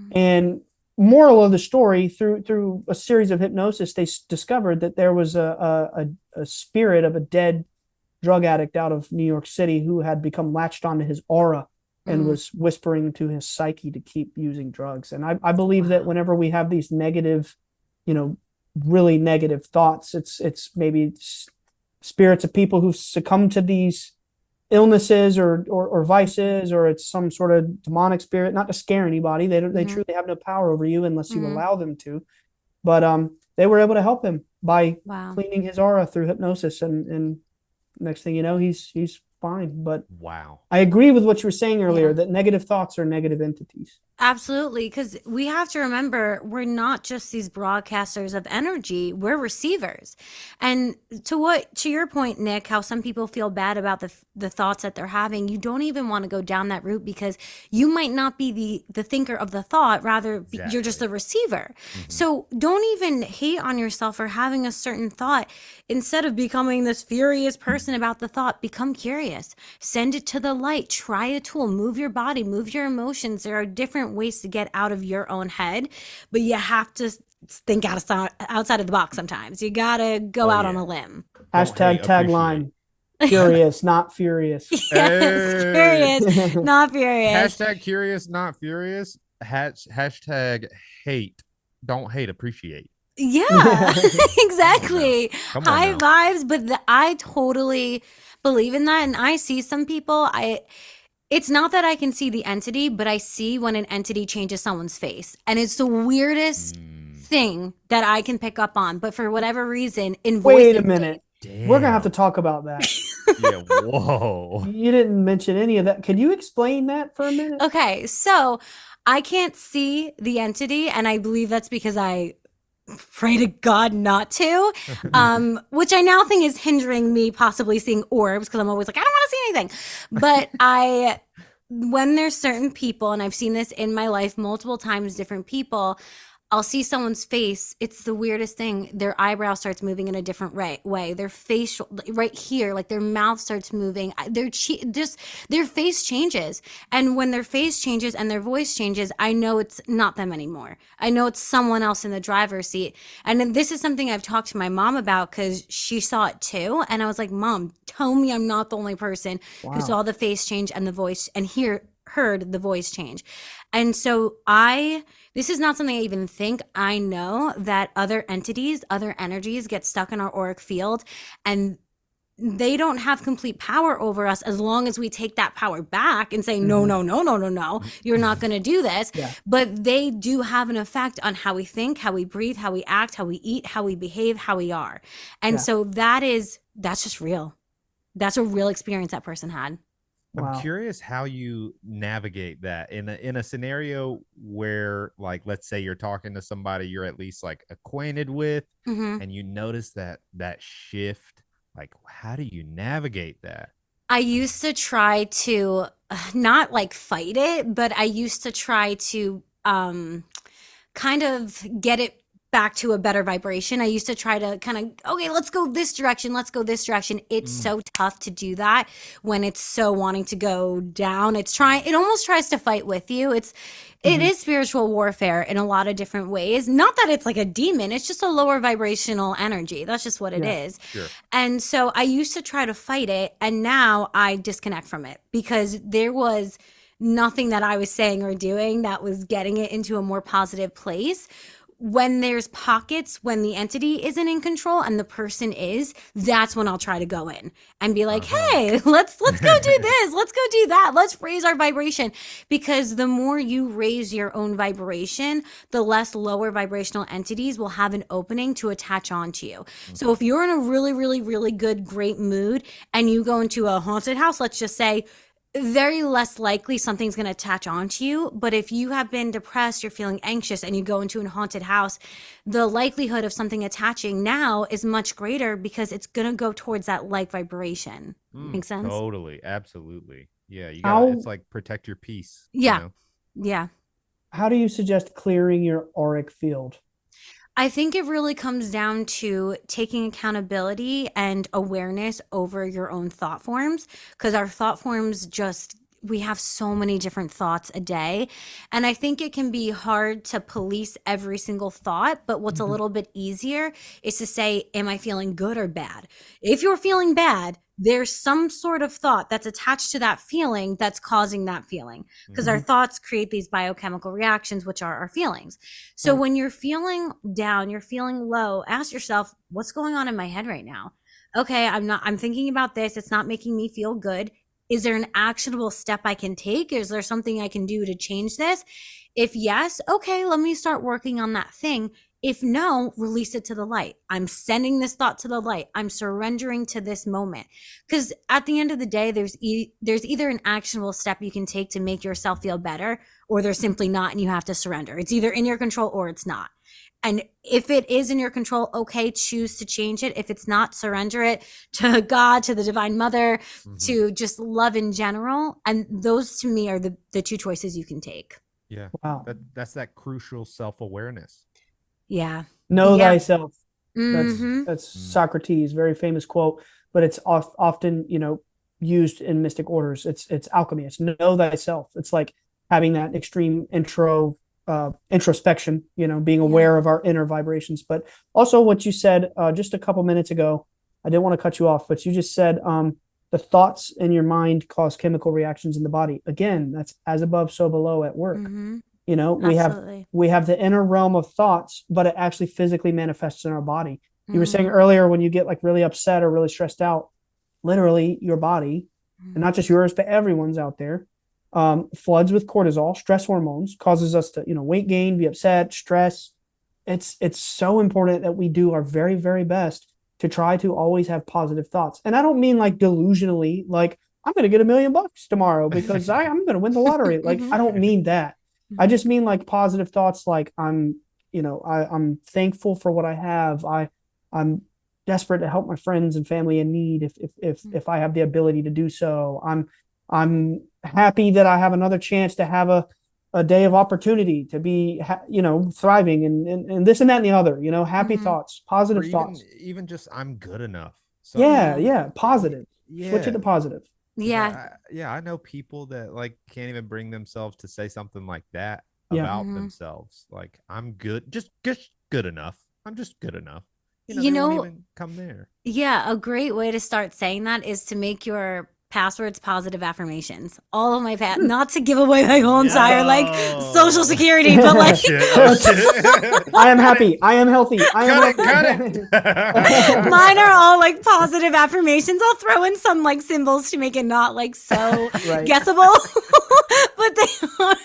Mhm. And moral of the story, through a series of hypnosis, they discovered that there was a spirit of a dead drug addict out of New York City who had become latched onto his aura and Mm. was whispering to his psyche to keep using drugs. And I believe that Wow. whenever we have these negative, you know, really negative thoughts, it's maybe spirits of people who succumb to these illnesses or vices, or it's some sort of demonic spirit. Not to scare anybody, they Mhm. truly have no power over you unless you Mhm. allow them to. But they were able to help him by Wow. cleaning his aura through hypnosis, and next thing you know, he's fine. But Wow. I agree with what you were saying earlier Yeah. that negative thoughts are negative entities. Absolutely, because we have to remember we're not just these broadcasters of energy, we're receivers. And to your point, Nick, how some people feel bad about the thoughts that they're having, you don't even want to go down that route because you might not be the thinker of the thought, rather you're just Exactly. the receiver. Mhm. So don't even hate on yourself for having a certain thought. Instead of becoming this furious person about the thought, become curious. Send it to the light. Try a tool. Move your body, move your emotions. There are different ways to get out of your own head, but you have to think outside of the box sometimes. You got to go Oh out on yeah. a limb. Don't hate, Hashtag appreciate. tagline: curious, not furious. Yes, Hey. curious, not furious. Hashtag curious, not furious. hashtag hate, don't hate, appreciate. Yeah, Come on now. exactly. Come on High now. vibes, but I totally believe in that. And I see some people, it's not that I can see the entity, but I see when an entity changes someone's face. And it's the weirdest Mm, thing that I can pick up on. But for whatever reason, in voice Wait a and minute. We're gonna have to damn. talk about that. Yeah. Whoa. You didn't mention any of that. Could you explain that for a minute? okay, so I can't see the entity, and I believe that's because I pray to God not to, which I now think is hindering me possibly seeing orbs because I'm always like, I don't want to see anything. But when there's certain people, and I've seen this in my life multiple times, different people, I'll see someone's face. It's the weirdest thing. Their eyebrow starts moving in a different way. Their face right here, like their mouth starts moving. Just their face changes. And when their face changes and their voice changes, I know it's not them anymore. I know it's someone else in the driver's seat. And then this is something I've talked to my mom about because she saw it too. And I was like, Mom, tell me I'm not the only person who Wow. saw the face change and the voice and heard the voice change. And so this is not something I even think. I know that other entities, other energies get stuck in our auric field, and they don't have complete power over us as long as we take that power back and say, no, Mhm. no, no, no, no, no, you're not going to do this. Yeah. But they do have an effect on how we think, how we breathe, how we act, how we eat, how we behave, how we are. And Yeah. so that's just real. That's a real experience that person had. I'm Wow. curious how you navigate that in a scenario where, like, let's say you're talking to somebody you're at least like acquainted with, Hmm. and you notice that shift. Like, how do you navigate that? I used to try to not like fight it, but I used to try to kind of get it back to a better vibration. I used to try to kind of, okay, let's go this direction, let's go this direction. It's Mm, so tough to do that when it's so wanting to go down. It almost tries to fight with you. It Mhm. is spiritual warfare in a lot of different ways. Not that it's like a demon, it's just a lower vibrational energy. That's just what it Yeah. is. sure. And so I used to try to fight it, and now I disconnect from it because there was nothing that I was saying or doing that was getting it into a more positive place. When there's pockets when the entity isn't in control and the person is, that's when I'll try to go in and be like, Uh-huh. hey, let's go do this, let's go do that, let's raise our vibration. Because the more you raise your own vibration, the less lower vibrational entities will have an opening to attach onto you. So if you're in a really, really, really good, great mood and you go into a haunted house, let's just say, very less likely something's going to attach onto you. But if you have been depressed, you're feeling anxious, and you go into a haunted house, the likelihood of something attaching now is much greater because it's going to go towards that like vibration. Make sense? Totally, absolutely. Yeah, you gotta. It's How like protect your peace. You Yeah. know. Yeah. how do you suggest clearing your auric field? I think it really comes down to taking accountability and awareness over your own thought forms, because our thought forms we have so many different thoughts a day. And I think it can be hard to police every single thought. But what's a Mhm. little bit easier is to say, am I feeling good or bad? If you're feeling bad, there's some sort of thought that's attached to that feeling that's causing that feeling, because our Mhm. thoughts create these biochemical reactions, which are our feelings. So Right. when you're feeling down, you're feeling low, ask yourself, what's going on in my head right now? Okay, I'm thinking about this. It's not making me feel good. Is there an actionable step I can take? Is there something I can do to change this? If yes, okay, let me start working on that thing. If no, release it to the light. I'm sending this thought to the light. I'm surrendering to this moment. Because at the end of the day, there's either an actionable step you can take to make yourself feel better, or there's simply not, and you have to surrender. It's either in your control or it's not. And if it is in your control, okay, choose to change it. If it's not, surrender it to God, to the Divine Mother, Mhm. to just love in general. And those to me are the two choices you can take. Yeah, Wow. that's that crucial self-awareness. Yeah. Know Yeah. thyself. Mm-hmm. That's Mm. Socrates, very famous quote, but it's often, used in mystic orders. It's alchemy. It's know thyself. It's like having that extreme introspection, being Yeah. aware of our inner vibrations. But also what you said just a couple minutes ago, I didn't want to cut you off, but you just said the thoughts in your mind cause chemical reactions in the body. Again, that's as above, so below at work. Mm-hmm. You know, Absolutely. we have the inner realm of thoughts, but it actually physically manifests in our body. You were saying Mhm. earlier, when you get like really upset or really stressed out, literally your body, and not just yours, but everyone's out there, floods with cortisol, stress hormones, causes us to, weight gain, be upset, stress. It's so important that we do our very, very best to try to always have positive thoughts. And I don't mean like delusionally, like I'm going to get $1 million tomorrow because I'm going to win the lottery. Like, I Mhm. don't mean that. I Mhm. just mean like positive thoughts. Like I'm thankful for what I have. I'm desperate to help my friends and family in need if I have the ability to do so. I'm happy that I have another chance to have a day of opportunity to be thriving and this and that and the other, happy Mhm. thoughts, Or positive even thoughts. even just I'm good enough. Something Yeah, Yeah. yeah, positive. Switch it yeah. to positive. Yeah. I know people that like can't even bring themselves to say something like that Yeah. about Mhm. themselves. Like I'm good, just good enough. I'm just good enough. You They won't know, even come there. yeah, a great way to start saying that is to make your passwords positive affirmations. All of my not to give away my whole entire like social Yo. security, but Oh like shit. Oh shit. I am Cut it. happy. I am healthy. I am Cut it. healthy. Cut it. mine are all like positive affirmations. I'll throw in some like symbols to make it not like so Right. guessable, but they are.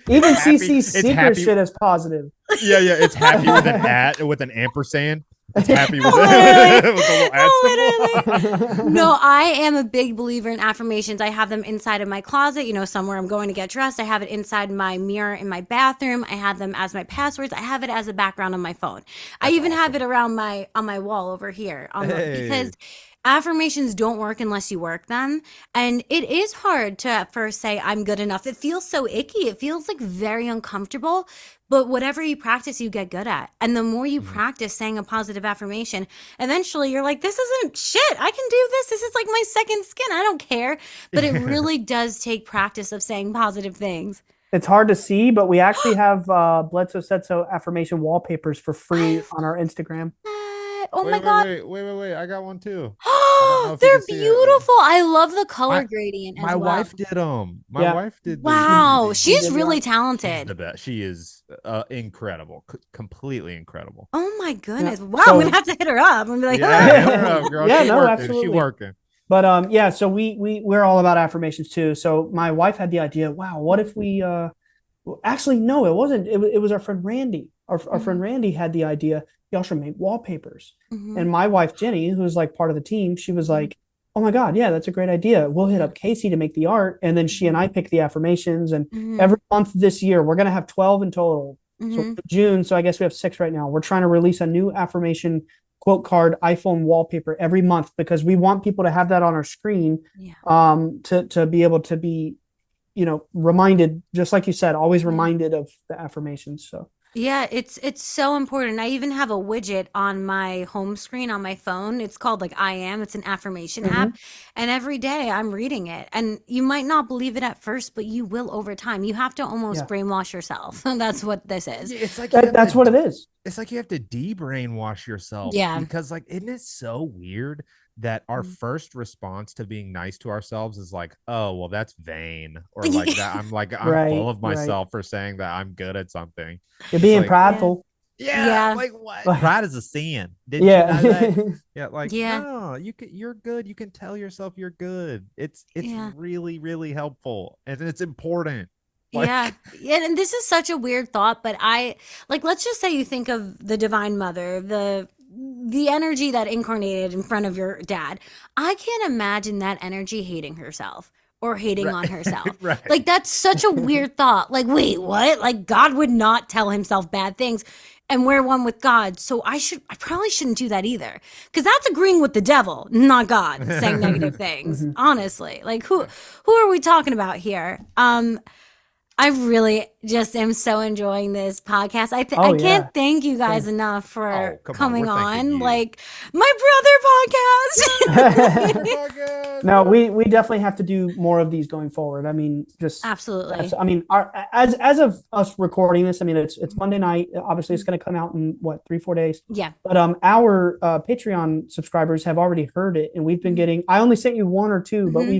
It's Even happy. CC's It's secret happy. shit is positive. Yeah, yeah. It's happy with an at with an ampersand. It's happy with Literally, with the little at symbol. literally. No, I am a big believer in affirmations. I have them inside of my closet, somewhere I'm going to get dressed. I have it inside my mirror in my bathroom. I have them as my passwords. I have it as a background on my phone. I That's even have it awesome. around my on my wall over here because Hey. affirmations don't work unless you work them. And it is hard to at first say I'm good enough. It feels so icky. It feels like very uncomfortable. But whatever you practice, you get good at. And the more you Mhm. practice saying a positive affirmation, eventually you're like, this isn't shit. I can do this. This is like my second skin. I don't care. But it really does take practice of saying positive things. It's hard to see, but we actually have Bledsoe Said So affirmation wallpapers for I free love on our Instagram. that. Oh my Wait, wait, God. wait, wait, wait, wait. I got one too. I don't know Oh, if you can they're see it. beautiful. I love the color My gradient my as well. wife did them. My Yeah, wife did Wow. she She's did the really art. she's the talented. best. She is incredible. Completely incredible. Oh my Yeah. goodness. Wow. I'm going to So have to hit her up. I'm going to be like, Yeah, hit her hello. up, girl. yeah, She no, working. She absolutely. working. But yeah, so we're all about affirmations too. So my wife had the idea, wow, what if we actually no, it wasn't. It was our friend Randy. Our friend Mhm. Randy had the idea, y'all should make wallpapers. Mhm. And my wife Jenny, who's like part of the team, she was Mhm. like, oh my God, yeah, that's a great idea. We'll hit Yeah. up Casey to make the art. And then she and Mhm. I pick the affirmations. And Mhm. every month this year, we're gonna have 12 in total. So Mhm. June, so I guess we have 6 right now. We're trying to release a new affirmation quote card iPhone wallpaper every month because we want people to have that on our screen Yeah. to be able to be reminded, just like you said, always Yeah. reminded of the affirmations. So Yeah, it's so important. I even have a widget on my home screen on my phone. It's called like I am. It's an affirmation mhm. app, and every day I'm reading it. And you might not believe it at first, but you will over time. You have to almost Yeah, brainwash yourself. That's what this is. Yeah, it's like you have that's to what it is. it's like you have to de-brainwash yourself Yeah. because like isn't it so weird that our Mm. first response to being nice to ourselves is like, oh well, that's vain, or like that I'm full Right, of right. myself for saying that I'm good at something. You're It's being like, Yeah. prideful. yeah, Yeah. like what? Like, Pride is a sin. Didn't you yeah. know that? Yeah, like Yeah. no, you're good. You can tell yourself you're good. It's Yeah. really, really helpful. And it's important. Yeah. Like Yeah, and this is such a weird thought, but I like let's just say you think of the divine mother, the energy that incarnated in front of your dad. I can't imagine that energy hating herself or hating right, on herself. right. Like that's such a weird thought. Like, wait, what? Like God would not tell himself bad things. And we're one with God. So I probably shouldn't do that either. Because that's agreeing with the devil, not God, saying negative things. Mhm. Honestly. Like who are we talking about here? I really just am so enjoying this podcast. Oh I can't yeah, thank you guys same. enough for Oh, come on. coming We're thanking on. you. Like my brother Brother podcast. podcast. No, Woo. we definitely have to do more of these going forward. I mean, just that's. Absolutely. I mean, our as of us recording this, I mean, it's Monday night. Obviously, it's going to come out in what 3 4 days. Yeah. But our Patreon subscribers have already heard it, and we've been getting. I only sent you one or two, but Mm-hmm.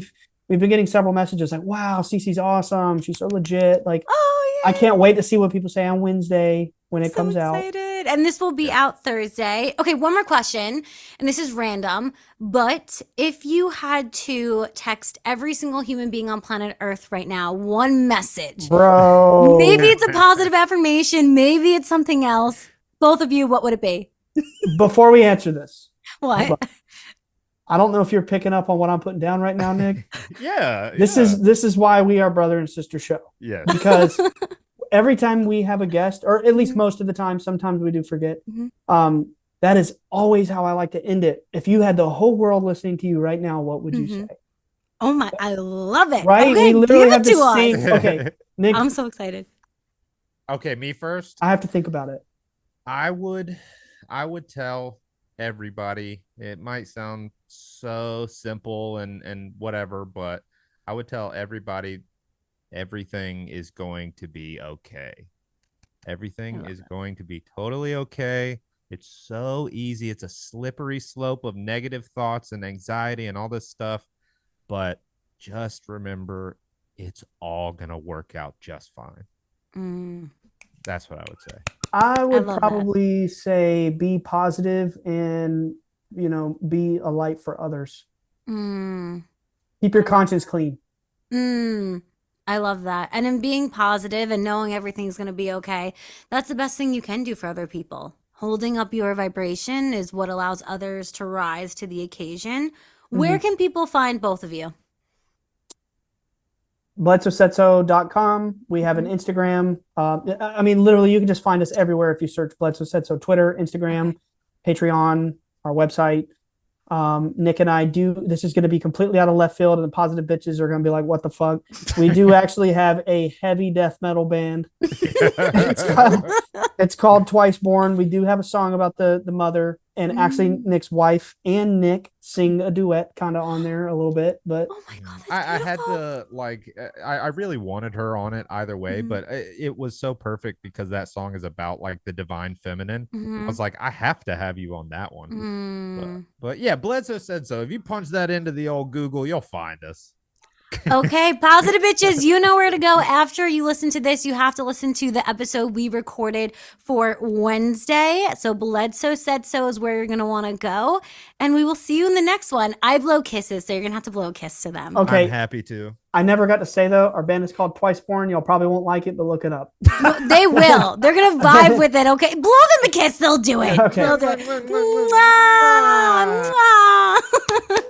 we've been getting several messages like, "Wow, Cece's awesome. She's so legit." Like, Oh I can't wait to see what people say on Wednesday when it comes out. Excited. And this will be out Thursday. Okay, one more question. And this is random. But if you had to text every single human being on planet Earth right now, one message. Bro. Maybe it's a positive affirmation. Maybe it's something else. Both of you, what would it be? Before we answer this. What? I don't know if you're picking up on what I'm putting down right now, Nick. This yeah. is why we are brother and sister show. Yeah. Because every time we have a guest, or at least most of the time, sometimes we do forget. That is always how I like to end it. If you had the whole world listening to you right now, what would you say? Oh my, I love it. Right? Okay, we literally give have it the to us. same. Okay, Nick. I'm so excited. Okay, me first. I have to think about it. I would tell everybody, it might sound so simple and whatever, but I would tell everybody everything is going to be okay. Everything is going to be totally okay. It's so easy. It's a slippery slope of negative thoughts and anxiety and all this stuff, but just remember, it's all gonna work out just fine. That's what I would say. I would probably say be positive and, be a light for others. Keep your conscience clean. I love that. And in being positive and knowing everything's going to be okay, that's the best thing you can do for other people. Holding up your vibration is what allows others to rise to the occasion. Where can people find both of you? BledsoeSaidSo.com. We have an Instagram. Literally, you can just find us everywhere if you search Bledsoe Said So. Twitter, Instagram, Patreon, our website. Nick and I this is going to be completely out of left field, and the positive bitches are going to be like, what the fuck? We do actually have a heavy death metal band. It's called Twice Born. We do have a song about the mother, and actually Nick's wife and Nick sing a duet kind of on there a little bit. But oh my God, I had to I really wanted her on it either way, but it was so perfect because that song is about like the divine feminine. I was like, I have to have you on that one. But yeah, Bledsoe Said So. If you punch that into the old Google, you'll find us. Okay, positive bitches, you know where to go. After you listen to this, you have to listen to the episode we recorded for Wednesday. So Bledsoe Said So is where you're going to want to go. And we will see you in the next one. I blow kisses, so you're going to have to blow a kiss to them. Okay. I'm happy to. I never got to say, though, our band is called Twice Born. Y'all probably won't like it, but look it up. No, they will. They're going to vibe with it, okay? Blow them a kiss, they'll do it. Okay. They'll do it. Mwah, mwah.